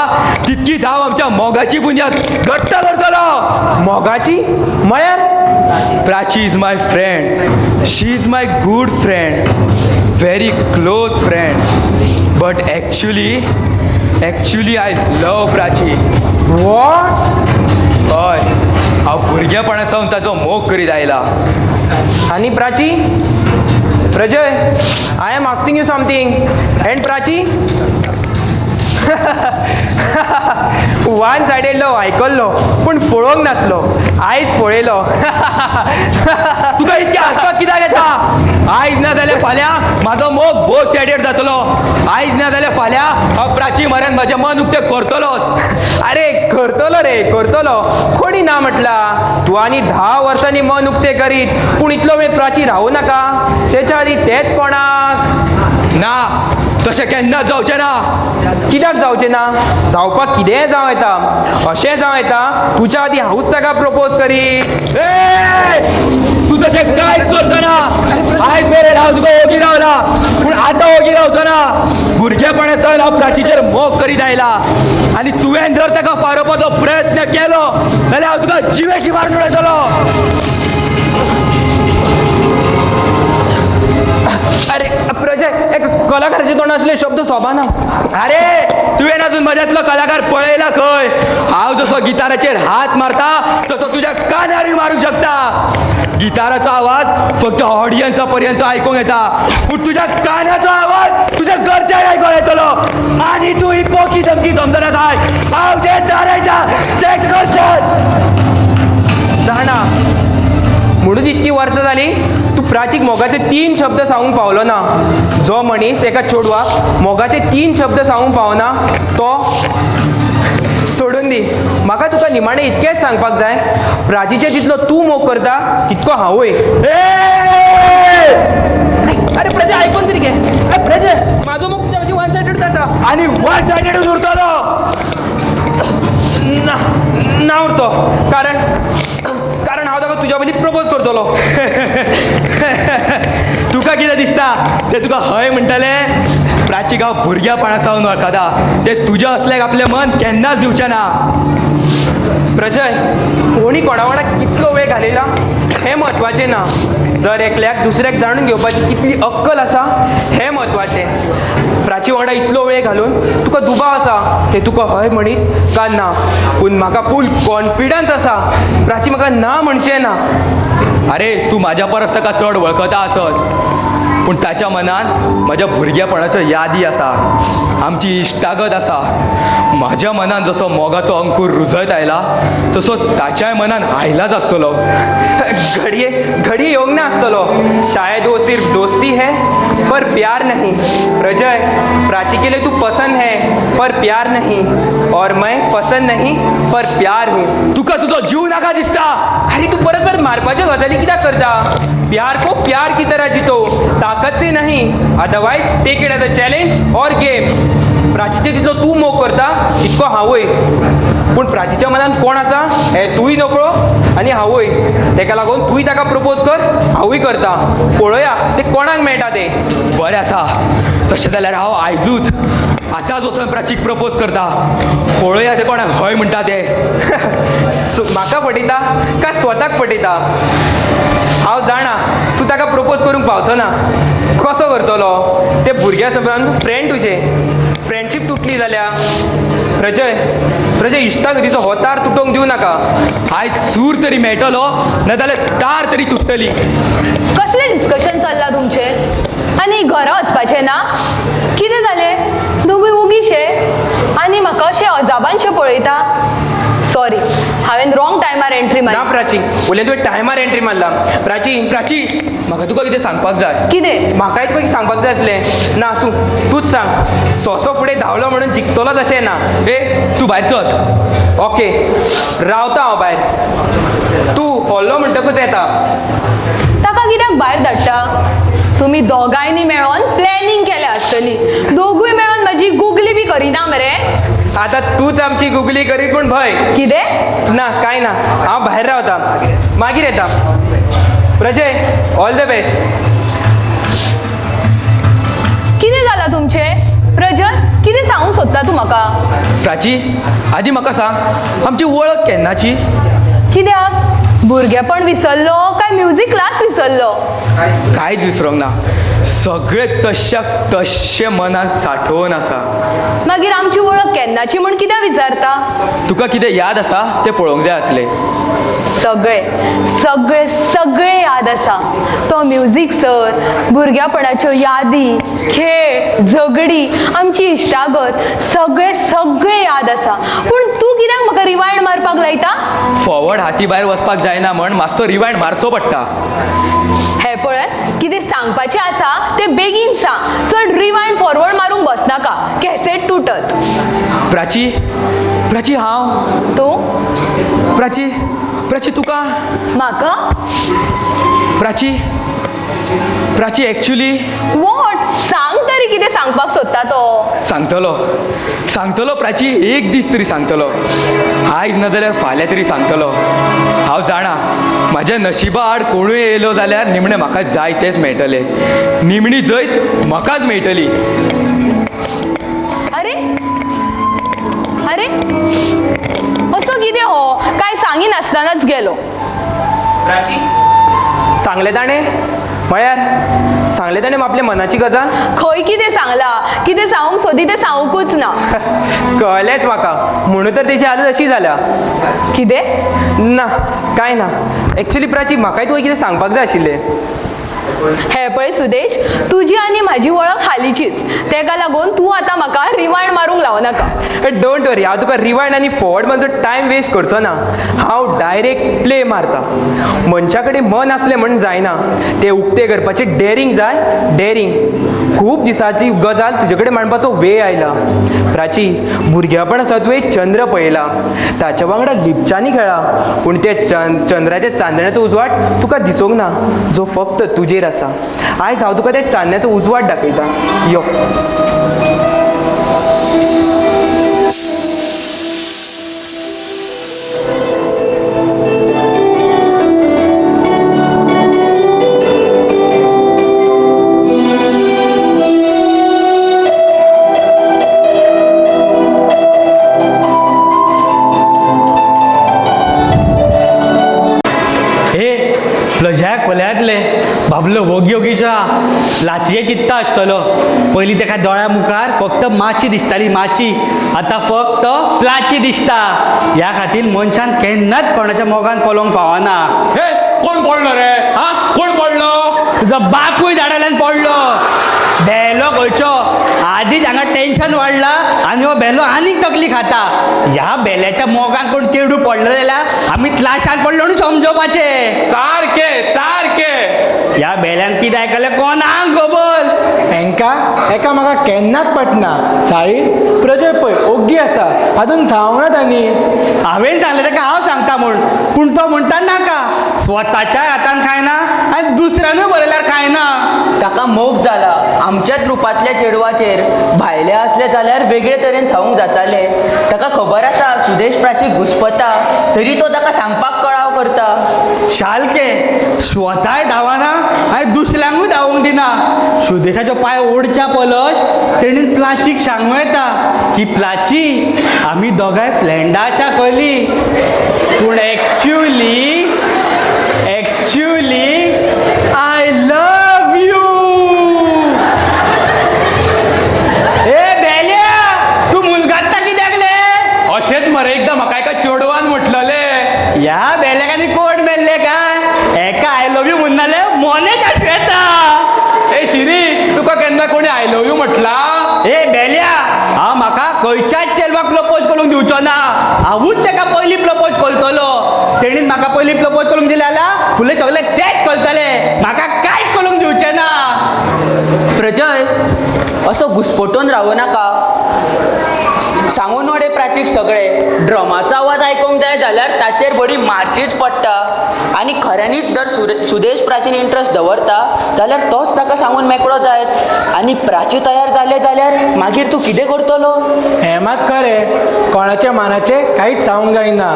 तितकीच हांव आमच्या मोगाची बुन्याद घट्ट करतलो मोगाची म्हळ्यार Prachi is my friend she is my good friend very close friend but actually I love Prachi what हय हांव भुरगेपणा सावन ताचो मोग करीत आयला आनी Prajay I am asking you something and Prachi one सायडेडलो आयकल्लो पूण पळोवंक नासलो आयज पळयलो तुका इतकें हांसपाक कित्याक येता आयज ना जाल्यार फाल्यां म्हाजो मोग बोथ सायडेर जातलो आयज ना जाल्यार फाल्यां हांव प्राची म्हऱ्यान म्हजें मन उक्तें करतलोच अरे करतलो कोणी ना म्हटला तूं आनी 10 वर्सांनी मन उक्तें करीत पूण इतलो वेळ प्राची रावूं नाका तेच्या आदी तेच कोणाक ना तशें केन्नाच जावचें ना कित्याक जावचें ना जावपाक कितेंय जावं येता अशें जावं येता तुज्या आदी हांवूच ताका प्रपोज करी तूं तशें कांयच करचो ना आयज मेरेन हांव तुका ओगी रावला पूण आतां ओगी रावचो ना भुरगेपणा सावन हांव प्राचीचेर मोग करीत आयला आनी तुवें जर ताका फारोवपाचो प्रयत्न केलो जाल्यार हांव तुका जिवेशी मारून उडयतलो. अरे प्रजय एक कलाकाराचे तोंड असले शब्द सोबाना. अरे तुवें अजून मजातलो कलाकार पळयला खंय? हांव जसो गिटाराचेर हात मारता तसो तुज्या कानारूय मारूंक शकता. गिटाराचो आवाज फक्त ऑडियन्सा पर्यंत आयकूंक येता पूण तुज्या कानाचो आवाज तुज्या घरच्यांक आयकूंक येतलो. आनी तूं ही पोकी धमकी समजना काय? हांव जे थारायता ते करताच. जाणा म्हणून इतकी वर्सां जाली तू प्राचीक मोगाचे 3 शब्द सांगूंक पावलो ना. जो मनीस एका चेडवाक मोगाचे 3 शब्द सांगूंक पावना तो सोडून दी. म्हाका तुका निमाणें इतकेंच सांगपाक जाय, प्राचीचे जितलो तूं मोग करता तितको हांवूय. अरे प्रजय आयकून तरी घे. अरे प्रजय म्हाजो मोग तुज्या भशेन वन सायडेड आसा आनी वन सायडेडूच उरतलो. ना उरचो कारण हांव ताका तुज्या पयलीं प्रपोज करतलो. तुका कितें दिसता ते तुका हय म्हणटले? प्राचीक हांव भुरग्यापणा सावन वळखता. ते तुज्या असल्याक आपलें मन केन्नाच दिवचें ना. प्रजय कोणी कोणा वांगडा कितलो वेळ घालयला हें म्हत्वाचें ना. जर एकल्याक दुसऱ्याक जाणून घेवपाची कितली अक्कल आसा हें म्हत्वाचें. प्राची वांगडा इतलो वेळ घालून तुका दुबाव आसा ते तुका हय म्हणीत काय ना. पूण म्हाका फूल कॉन्फिडन्स आसा प्राची म्हाका ना म्हणचें ना. अरे तूं म्हाज्या परस ताका चड वळखता आसत पूण ताच्या मनान म्हज्या भुरगेपणाच्यो यादी आसा, आमची इश्टागत आसा. म्हाज्या मनान जसो मोगाचो अंकूर रुजत आयला तसो ताच्याय मनान आयलाच आसतलो. घडये येवंक ना आसतलो. शायद वो सिर्फ दोस्ती है पर प्यार नहीं. प्रजय प्राची के लिए तू पसंद है पर प्यार नहीं और मैं पसंद नहीं पर प्यार हूँ. तुका तुजो जीव नाका दिसता. अरे तू परत परत मारपाच्यो गजाली कित्याक करता? प्यार को प्यार की तरह जितो, ताकत से नहीं. Otherwise take it as a challenge और गेम. प्राचीचे तितलो तूं मोग करता तितको हांवूय. पूण प्राचीच्या मनान कोण आसा हें तूंय नकळो आनी हांवूय. तेका लागून तूंय ताका प्रपोज कर, हांवूय करता. पळोवया ते कोणाक मेळटा तें. बरें आसा. तशें जाल्यार हांव आयजूच आतांच वचून प्राचीक प्रपोज करता. पळोवया ते कोणाक हय म्हणटा ते. म्हाका फटयता काय स्वताक फटयता? हांव जाणा तूं ताका प्रपोज करूंक पावचो ना. कसो करतलो? ते भुरग्या समजान फ्रेंड तुजें. फ्रेंडशीप तुटली जाल्यार प्रजय इश्टागतीचो होतार तुटोवंक दिवं नाका. आयज सूर तरी मेळटलो नाजाल्यार तार तरी तुटतली. कसले डिस्कशन चल्ला तुमचे? आनी घरा वचपाचें ना? कितें जालें? दोगूय ओगीशे आनी म्हाका अशें अजाबानशें पळयता. सॉरी हांवें रॉंग टायमार एंट्री ना मारली. प्राची उलयन तुवें टायमार एंट्री मारला. प्राची म्हाका तुका कितें सांगपाक जाय. कितें? म्हाकाय तुका सांगपाक जाय आसलें. ना आसूं तूंच सांग. सोंसो फुडें धांवलो म्हणून जिखतलोच अशें ना. तूं भायर चल. ओके रावता हांव भायर. तूं व्हरलो म्हणटकूच येता. ताका कित्याक भायर धाडटा? तुमी दोगांयनी मेळोन प्लॅनिंग केलें आसतली. दोगूय मेळोन म्हाजी गुगली बी करिना मरे. आतां तूंच आमची गुगली करीत पूण भंय. कितें? ना कांय ना हांव भायर रावता मागीर येता. Prajay all the best. कितें जालां तुमचें? प्रजय कितें सांगूंक सोदता तूं म्हाका? प्राची आदी म्हाका सांग आमची वळख केन्नाची? कित्याक? भुरगेपण विसरलो काय म्युझिक क्लास विसरलो? कांयच विसरूंक ना. सगळें तश्याक तश्शें मनान सांठोवन आसा. मागीर आमची वळख केन्नाची म्हूण कित्याक विचारता? तुका कितें याद आसा तें पळोवंक जाय आसलें. सगळे याद आसा. तो म्युझिक सर, भुरग्यापणाच्यो यादी, खेळ, झगडी, आमची इश्टागत सगळे याद आसा. पूण तूं कित्याक म्हाका रिवायंड मारपाक लायता? फॉवर्ड हाती भायर वचपाक जायना म्हण मातसो रिवायंड मारचो पडटा. हे पळय कितें सांगपाचें आसा तें बेगीन सांग. चड रिवायंड फॉरवर्ड मारूंक बसनाका, कॅसेट तुटत. प्राची हांव. तूं? प्राची तुका म्हाका? Prachi actually what? सांग तरी कितें सांगपाक सोदता तो? सांगतलो प्राची. एक दीस तरी सांगतलो. आयज नाजाल्यार फाल्यां तरी सांगतलो. हांव जाणा म्हाज्या नशिबा आड कोणूय येयलो जाल्यार निमणें म्हाका जाय तेच मेळटलें. निमणी जैत म्हाकाच मेळटली. अरे अरे असं कितें हो काय सांगी नासतानाच गेलो. प्राची सांगले ताणे म्हळ्यार सांगले ताणे आपल्या मनाची गजाल. खंय कितें सांगला, कितें सांगूंक सोदी तें सांगूंकूच ना. कळलेंच म्हाका, म्हणून तर तेची हालत अशी जाल्या. कितें ना कांय ना. एक्चुली प्राची म्हाकाय तुका कितें सांगपाक जाय आशिल्लें. हे पळय सुदेश, तुजी आनी म्हाजी वळख हालींचीच, तेका लागून तूं आतां म्हाका रिवायंड मारूंक लावनाका. डोंट वरी, हांव तुका रिवायंड आनी फॉवर्ड मारचो टायम वेस्ट करचो ना. हांव डायरेक्ट प्ले मारता. मनशा कडेन मन आसलें म्हण जायना, तें उक्तें करपाचें डेरिंग जाय. डेरिंग खूब दिसाची गजाल तुजे कडेन मांडपाचो वेळ आयला. प्राची भुरग्यापणा तुवें चंद्र पळयला, ताच्या वांगडा लिपच्यांनी खेळा, पूण ते चंद्राच्या चांदण्याचो उजवाड तुका दिसूंक ना, जो फक्त तुजेर आसा. आयज हांव तुका ते चान्न्याचो उजवाड दाखयता. यो. प्लज्याक पळयातले बाबलो वोग्योगीच्या लाचये चित्ता आसतलो. पयलीं तेका दोळ्या मुखार फक्त माची दिसताली, माची. आतां फक्त प्लाची दिसता. ह्या खातीर मनशान केन्नाच कोणाच्या मोगान पळोवंक फावना. हे कोण पडलो रे? हा कोण पडलो? तुजो बापूय झाडाल्यान पडलो. बेलो खंयचो? आदींच हांगा टेन्शन वाडला आनी हो बेलो आनीक तकली खाता. ह्या बेल्याच्या मोगान कोण चेडू पडलो जाल्यार आमी क्लासान पडलो म्हणून समजोवपाचें. सारके सारके. ह्या बेल्यान कितें आयकलें कोणाक खबर. एका म्हाका केन्नाच पटना. साईड प्रजय पळय ओग्गी आसा, अजून सांगूंक ना तांणी. हांवें सांगलें ताका हांव सांगता म्हूण, पूण तो म्हणटा नाका. स्वताच्या हातान खायना आनी दुसऱ्यानूय बरयल्यार खायना. ताका मोग जाला. आमच्याच रूपांतल्या चेडवाचेर भायले असले जाल्यार वेगळे तरेन सांगूंक जाताले. ताका खबर आसा सुदेश प्राची घुस्पता, तरी तो ताका सांगपाक कळाव करता. शालके स्वताय धावना आनी दुसऱ्यांकूय धावूंक दिना. सुदेशाचो पांय ओडच्या पलस तेणीन प्लाचीक सांगूं येता की प्लाची आमी दोगांय फ्रेंडां आसा खली, पूण एक्च्युली आय लव यू. ए बेल्या, तूं मुलगात्ता कित्याक ले? अशेंच मरे एकदां म्हाका एका चेडवान म्हटलेले. ह्या बेल्याकांनी कोण मेल्ले काय? एका आय लव यू म्हणनाले मोनेच आसूं येता. ए शिरी, तुका केन्ना कोणी आय लव्ह यू म्हटला? ए बेल्या, हांव म्हाका खंयच्याच चेडवाक प्रपोज करूंक दिवचो ना. हांवूच ताका पयलीं प्रपोज करतलो. तेणीन म्हाका पयलीं प्रपोज करूंक दिलें जाल्यार फुडें सगळे तेच करतले. म्हाका कांयच करूंक दिवचें ना. प्रजय असो घुस्पटून रावूं नाका. सांगून वडे प्राचीक सगळे. ड्रमाचो आवाज आयकूंक जाय जाल्यार ताचेर बडी मारचीच पडटा. आनी खऱ्यांनीच जर सुदेश प्राचीन इंट्रस्ट दवरता जाल्यार तोच ताका सांगून मेकळो जायत. आनी प्राची तयार जाले जाल्यार मागीर तूं कितें करतलो? हें मात खरें, कोणाच्या मनाचें कांयच सांगूंक जायना.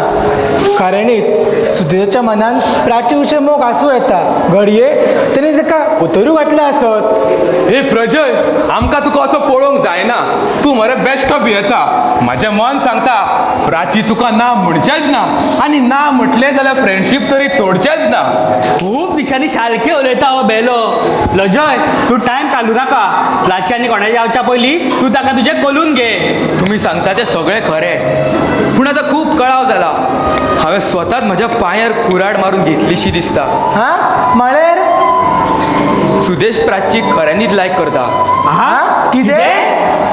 खऱ्यांनीच सुदेशाच्या मनान प्राची उशे मोग आसूं येता. घडये तेणी ताका उतरू घातलें आसत. ए प्रजय, आमकां तुका असो पळोवंक जायना. तूं मरे बेस्ट ऑफ येता. म्हाजें मन सांगता प्राची तुका ना म्हणचेच ना, आनी ना म्हटलें जाल्यार फ्रेंडशीप तरी तोडचेच ना. खूब दिसांनी सारकें उलयता हो बेलो. लजय, तूं टायम घालूं नाका. प्लाची आनी कोणाच्या जावच्या पयलीं तूं ताका तुजें कलून घे. तुम्ही सांगता ते सगळे खरें, पूण आतां खूब कळाव जाला. हांवें स्वताच म्हज्या पांयार कुराड मारून घेतलीशी दिसता. हां म्हळ्यार सुदेश प्राची खऱ्यांनीच लायक करता. हा कितें?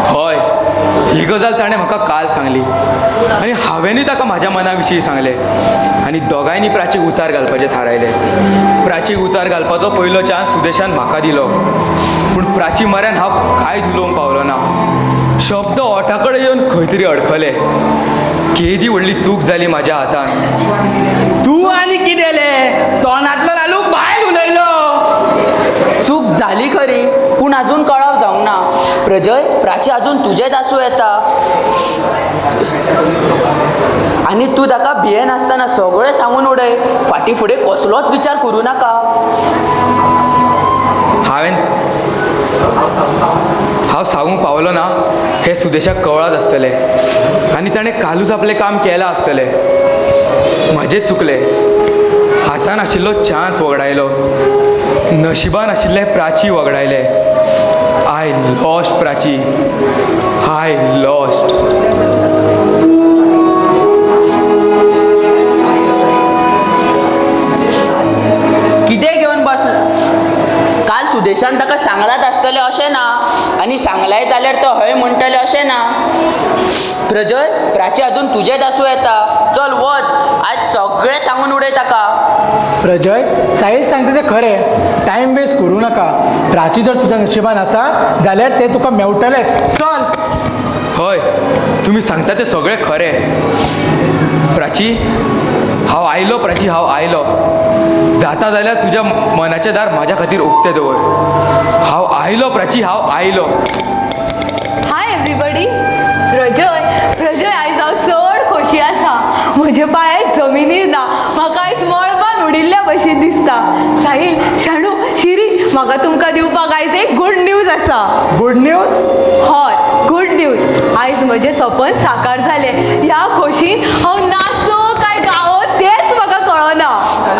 हय, ही गजाल ताणें म्हाका काल सांगली आनी हांवेंनूय ताका म्हाज्या मना विशीं सांगलें. आनी दोगांयनी प्राचीक उतार घालपाचें थारायलें. प्राचीक उतार घालपाचो पयलो चान्स सुदेशान म्हाका दिलो, पूण प्राची म्हऱ्यान हांव कांयच उलोवंक पावलो ना. शब्द ओठा कडेन येवन खंय तरी अडखले. केदी व्हडली चूक जाली म्हाज्या हातान. तूं आनी कितें ले? तोंडांतलो लालूक भायर उलयलो. चूक झाली खरी, पूण अजून कळाव जावंक ना. प्रजय, प्राची अजून तुजेच आसूं येता. आनी तूं ताका भियेन आसतना सगळें सांगून उडय. फाटीं फुडें कसलोच विचार करूं नाका. हांव सांगूंक पावलो ना हें हे सुदेशाक कळत आसतले आनी ताणें कालूच आपलें काम केलां आसतलें. म्हाजेच चुकलें. हातान आशिल्लो चान्स वगडायलो. नशिबान आशिल्ले प्राची वगडायले. I lost Prachi. I lost. कितें घेवन बसला? काल सुदेशान ताका सांगलात आसतलें अशें ना, आनी सांगलाय जाल्यार तो हय म्हणटले अशें ना. प्रजय, प्राची अजून तुजेच आसूं येता. चल वच, आज सगळें सांगून उडय ताका. प्रजय, साहिल सांगता तें खरें. टायम वेस्ट करूं नाका. प्राची जर तुज्या नशिबान आसा जाल्यार तें तुका मेवटलेंच. चल. हय, तुमी सांगता तें सगळें खरें. प्राची, हांव आयलो. प्राची, हांव आयलो. जाता जाल्यार तुज्या मनाचें दार म्हाज्या खातीर उक्तें दवर. हांव आयलो प्राची, हांव आयलो. हाय एवरीबडी. प्रजय आयज हांव चड खोशी आसा. म्हजे पांय जमिनीर ना. म्हाका आयज मळबान उडिल्ल्या भशेन दिसता. साहिल, शाणू, शिरी, म्हाका तुमकां दिवपाक आयज एक गूड न्यूज आसा. Good news? हय, गूड न्यूज. आयज म्हजें सपन साकार जालें. ह्या खोशीन हांव नाचो काय गावो तेंच म्हाका कळना.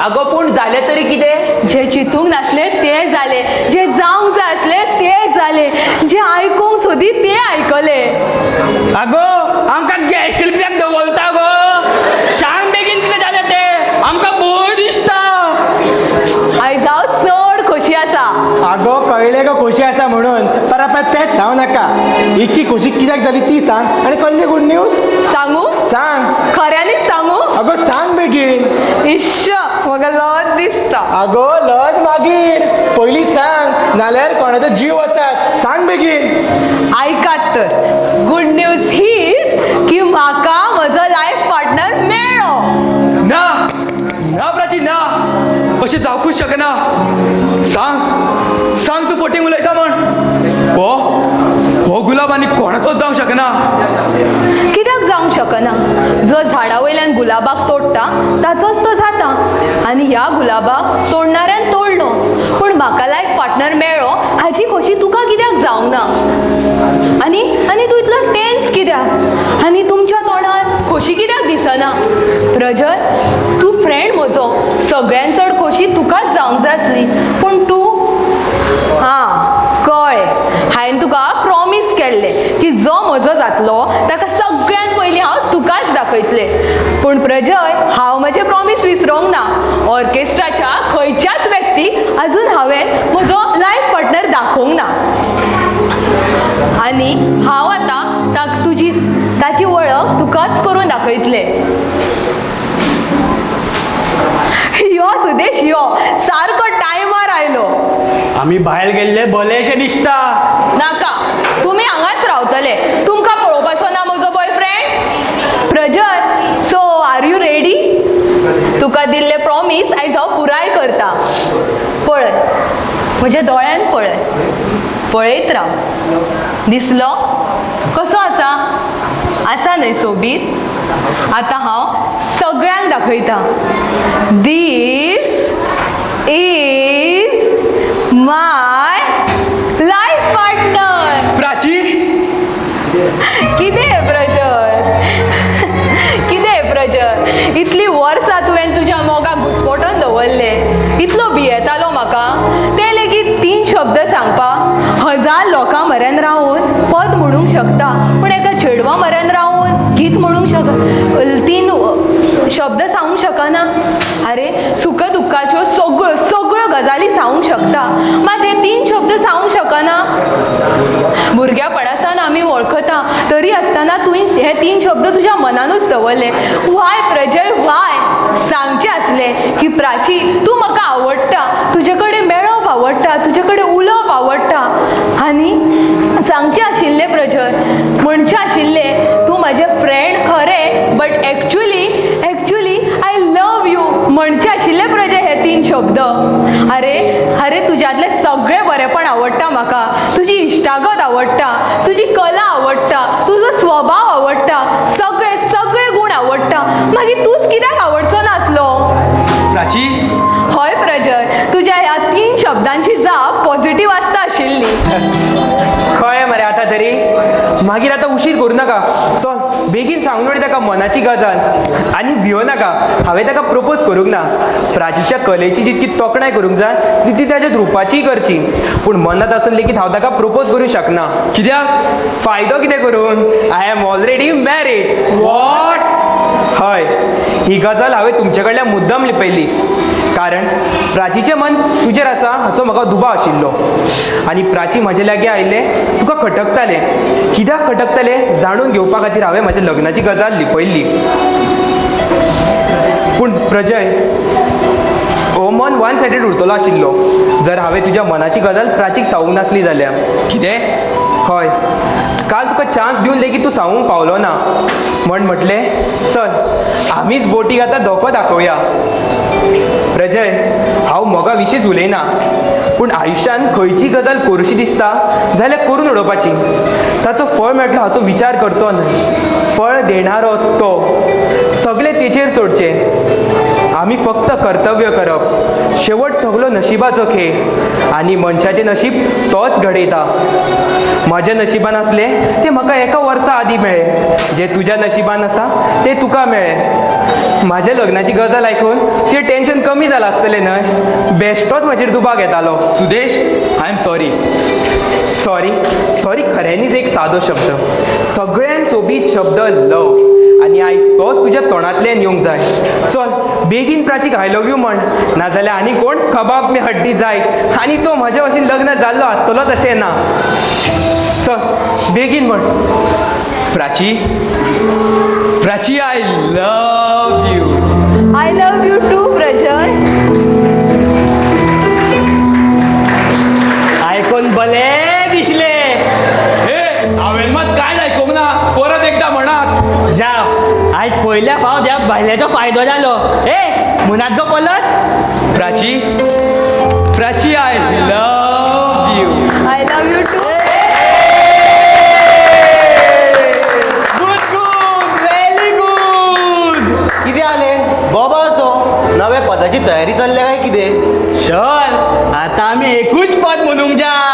आगो पूण जालें तरी कितें? जे चिंतूंक नासलें तें जालें. जे जावंक जाय आसलें तें जालें. जे आयकूंक सोदी तें आयकलें. आगो आमकां गॅस कित्याक दवरता गो? सांग बेगीन कितें जालें तें. आमकां भंय दिसता. आयज हांव चड खोशी आसा. आगो कळ्ळें गो खोशी आसा म्हणून. परत तेंच सांगू नाका. इतकी खोशी कित्याक जाली ती सांग. आनी कसली गुड न्यूज? सांगू? सांग. खऱ्यांनीच सांगू? अगो सांग बेगीन. इश्श, म्हाका लज दिसता. आगो लज मागीर. पयलीं सांग, नाल्यार कोणाचो जीव वतात. सांग बेगीन. आयकात तर. गुड न्यूज हीच की म्हाका म्हजो लायफ पार्टनर मेळ्ळो. ना ना प्राची, ना. अशें जावंकूच शकना. सांग तूं फटींग उलयता म्हण. हो गुलाब आनी कोणाचोच जावंक शकना. कित्याक जावंक शकना? जो झाडा वयल्यान गुलाबाक तोडटा ताचोच तो जाता. आनी ह्या गुलाबाक तोडणाऱ्यान तोडलो. पूण म्हाका लायफ पार्टनर मेळ्ळो हाची खोशी तुका कित्याक जावंक ना? आनी तूं इतलो टेन्स कित्याक? आनी तुमच्या तोंडार खोशी कित्याक दिसना? प्रजय, तूं फ्रेंड म्हजो. सगळ्यान चड खोशी तुकाच जावंक जाय आसली. पूण तूं कळ्ळें. हांवें तुका प्रॉमीस केल्लें की जो म्हजो जातलो ताका सगळ्यान पयलीं हांव तुकाच दाखयतलें. पूण प्रजय, हांव म्हजें प्रॉमीस विसरूंक ना. ऑर्केस्ट्राच्या खंयच्याच व्यक्तीक आजून हांवें म्हजो लायफ पार्टनर दाखोवंक ना. आनी हांव आतां ताची वळख तुकाच करून दाखयतलें. यो सुदेश, यो. सारको टायमार आयलो. आमी भायर गेल्ले भलेशें दिसता. नाका, तुमी हांगाच रावतले. तुमकां पळोवपाचो ना म्हजो boyfriend? Prajay, so are you ready? तुका दिल्ले प्रॉमीस आयज हांव पुराय करता. पळय, म्हज्या दोळ्यान पळय. पळयत राव. दिसलो? कसो आसा? आसा न्हय सोबीत? आतां हांव सगळ्यांक दाखयता. This is my life partner. Prachi, कितें प्रजय? इतली वर्सां तुवें तुज्या मोगाक घुसपोटून दवरले. इतलो भियेतालो म्हाका. ते लेगीत 3 शब्द सांगपाक. 1000 लोकां म्हऱ्यान रावून पद म्हणूंक शकता, पूण एका चेडवा म्हऱ्यान रावून गीत म्हणूंक 3 शब्द सांगूंक शकना. अरे, सुख दुख्खाच्यो सगळ्यो गजाली सांगूंक शकता, मात हे 3 शब्द सांगूंक शकना. भुरग्यापणासान आमी वळखता, तरी आसतना तुवें हे 3 शब्द तुज्या मनानूच दवरले. व्हाय प्रजय, व्हाय? सांगचें आसलें की प्राची, तूं म्हाका आवडटा. तुजे कडेन मेळप आवडटा. तुजे कडेन उलोवप आवडटा. आनी सांगचें आशिल्लें प्रजय, म्हणचें आशिल्लें तूं म्हाजें फ्रेंड खरें, but actually I love you म्हणचें आशिल्लें प्रजय हे 3 शब्द. अरे, तुज्यांतलें सगळें बरेंपण आवडटा म्हाका. तुजी इश्टागत आवडटा. तुजी कला आवडटा. तुजो स्वभाव आवडटा. सगळे गूण आवडटा. मागीर तूंच कित्याक आवडचो नासलो? प्राची. हय प्रजय, तुज्या ह्या 3 शब्दांची जाप पॉझिटिव्ह आसता आशिल्ली. कळ्ळें मरे आतां तरी. मागीर आतां उशीर करूं नाका चल बेगीन सांगून उडय ताका मनाची गजाल आनी भियो नाका हांवें ताका प्रपोज करूंक ना प्राचीच्या कलेची जितकी तोखणाय करूंक जाय तितली ताच्या रुपाचीय करची पूण मनात आसून लेगीत हांव ताका प्रपोज करूंक शकना कित्याक फायदो कितें करून I am already married what हय ही गजाल हांवें तुमचे कडल्यान मुद्दम लिपयली कारण प्राचीचें मन तुजेर आसा हाचो म्हाका दुबाव आशिल्लो आनी प्राची म्हजे लागीं आयिल्ले तुका खटकताले कित्याक खटकताले जाणून घेवपा खातीर हांवें म्हज्या लग्नाची गजाल लिपयल्ली पूण प्रजय हो मन वन सायडेड उरतलो आशिल्लो जर हांवें तुज्या मनाची गजाल प्राचीक सांगूंक नासली जाल्यार कितें हय काल तुका चान्स दिवन लेगीत तूं सांगूंक पावलो ना म्हटलें चल आमीच बोटीक आतां धोको दाखोवया प्रजय हांव मोगा विशींच उलयना पूण आयुश्यान खंयची गजाल करशी दिसता जाल्यार करून उडोवपाची ताचो फळ मेळटलो हाचो विचार करचो न्हय फळ देणारो तो सगळें तेचेर सोडचें आमी फक्त कर्तव्य करप शेवट सगळो नशिबाचो खेळ आनी मनशाचें नशीब तोच घडयता म्हज्या नशिबान आसलें तें म्हाका एका वर्सा आदीं मेळ्ळें जें तुज्या नशिबान आसा तें तुका मेळ्ळें म्हाज्या लग्नाची गजाल आयकून तुजें टेन्शन कमी जालां आसतलें न्हय बेश्टोच म्हजेर दुबाव घेतालो Sudesh I am sorry sorry खऱ्यांनीच एक सादो शब्द सगळ्यान सोबीत शब्द लव आनी आयज तोच तुज्या तोंडांतल्यान येवंक जाय चल बेगीन प्राचीक आय लव यू म्हण नाजाल्यार आनी कोण कबाब मे हड्डी जाय आनी तो म्हज्या भशेन लग्न जाल्लो आसतलोच अशें ना चल बेगीन म्हण Prachi Prachi I love you I love you too Prajay आयकून बले दिसले हे हांवें मात कांयच आयकूंक ना परत एकदा म्हणात जाव आयज पयल्या फावट ह्या भायल्याचो फायदो जालो ए मुनात गो पलत Prachi Prachi I love you I love you too good very good कितें जालें बोबाळचो नव्या पदाची तयारी चल्ल्या काय कितें चल आतां आमी एकूच पद म्हणूंक जाय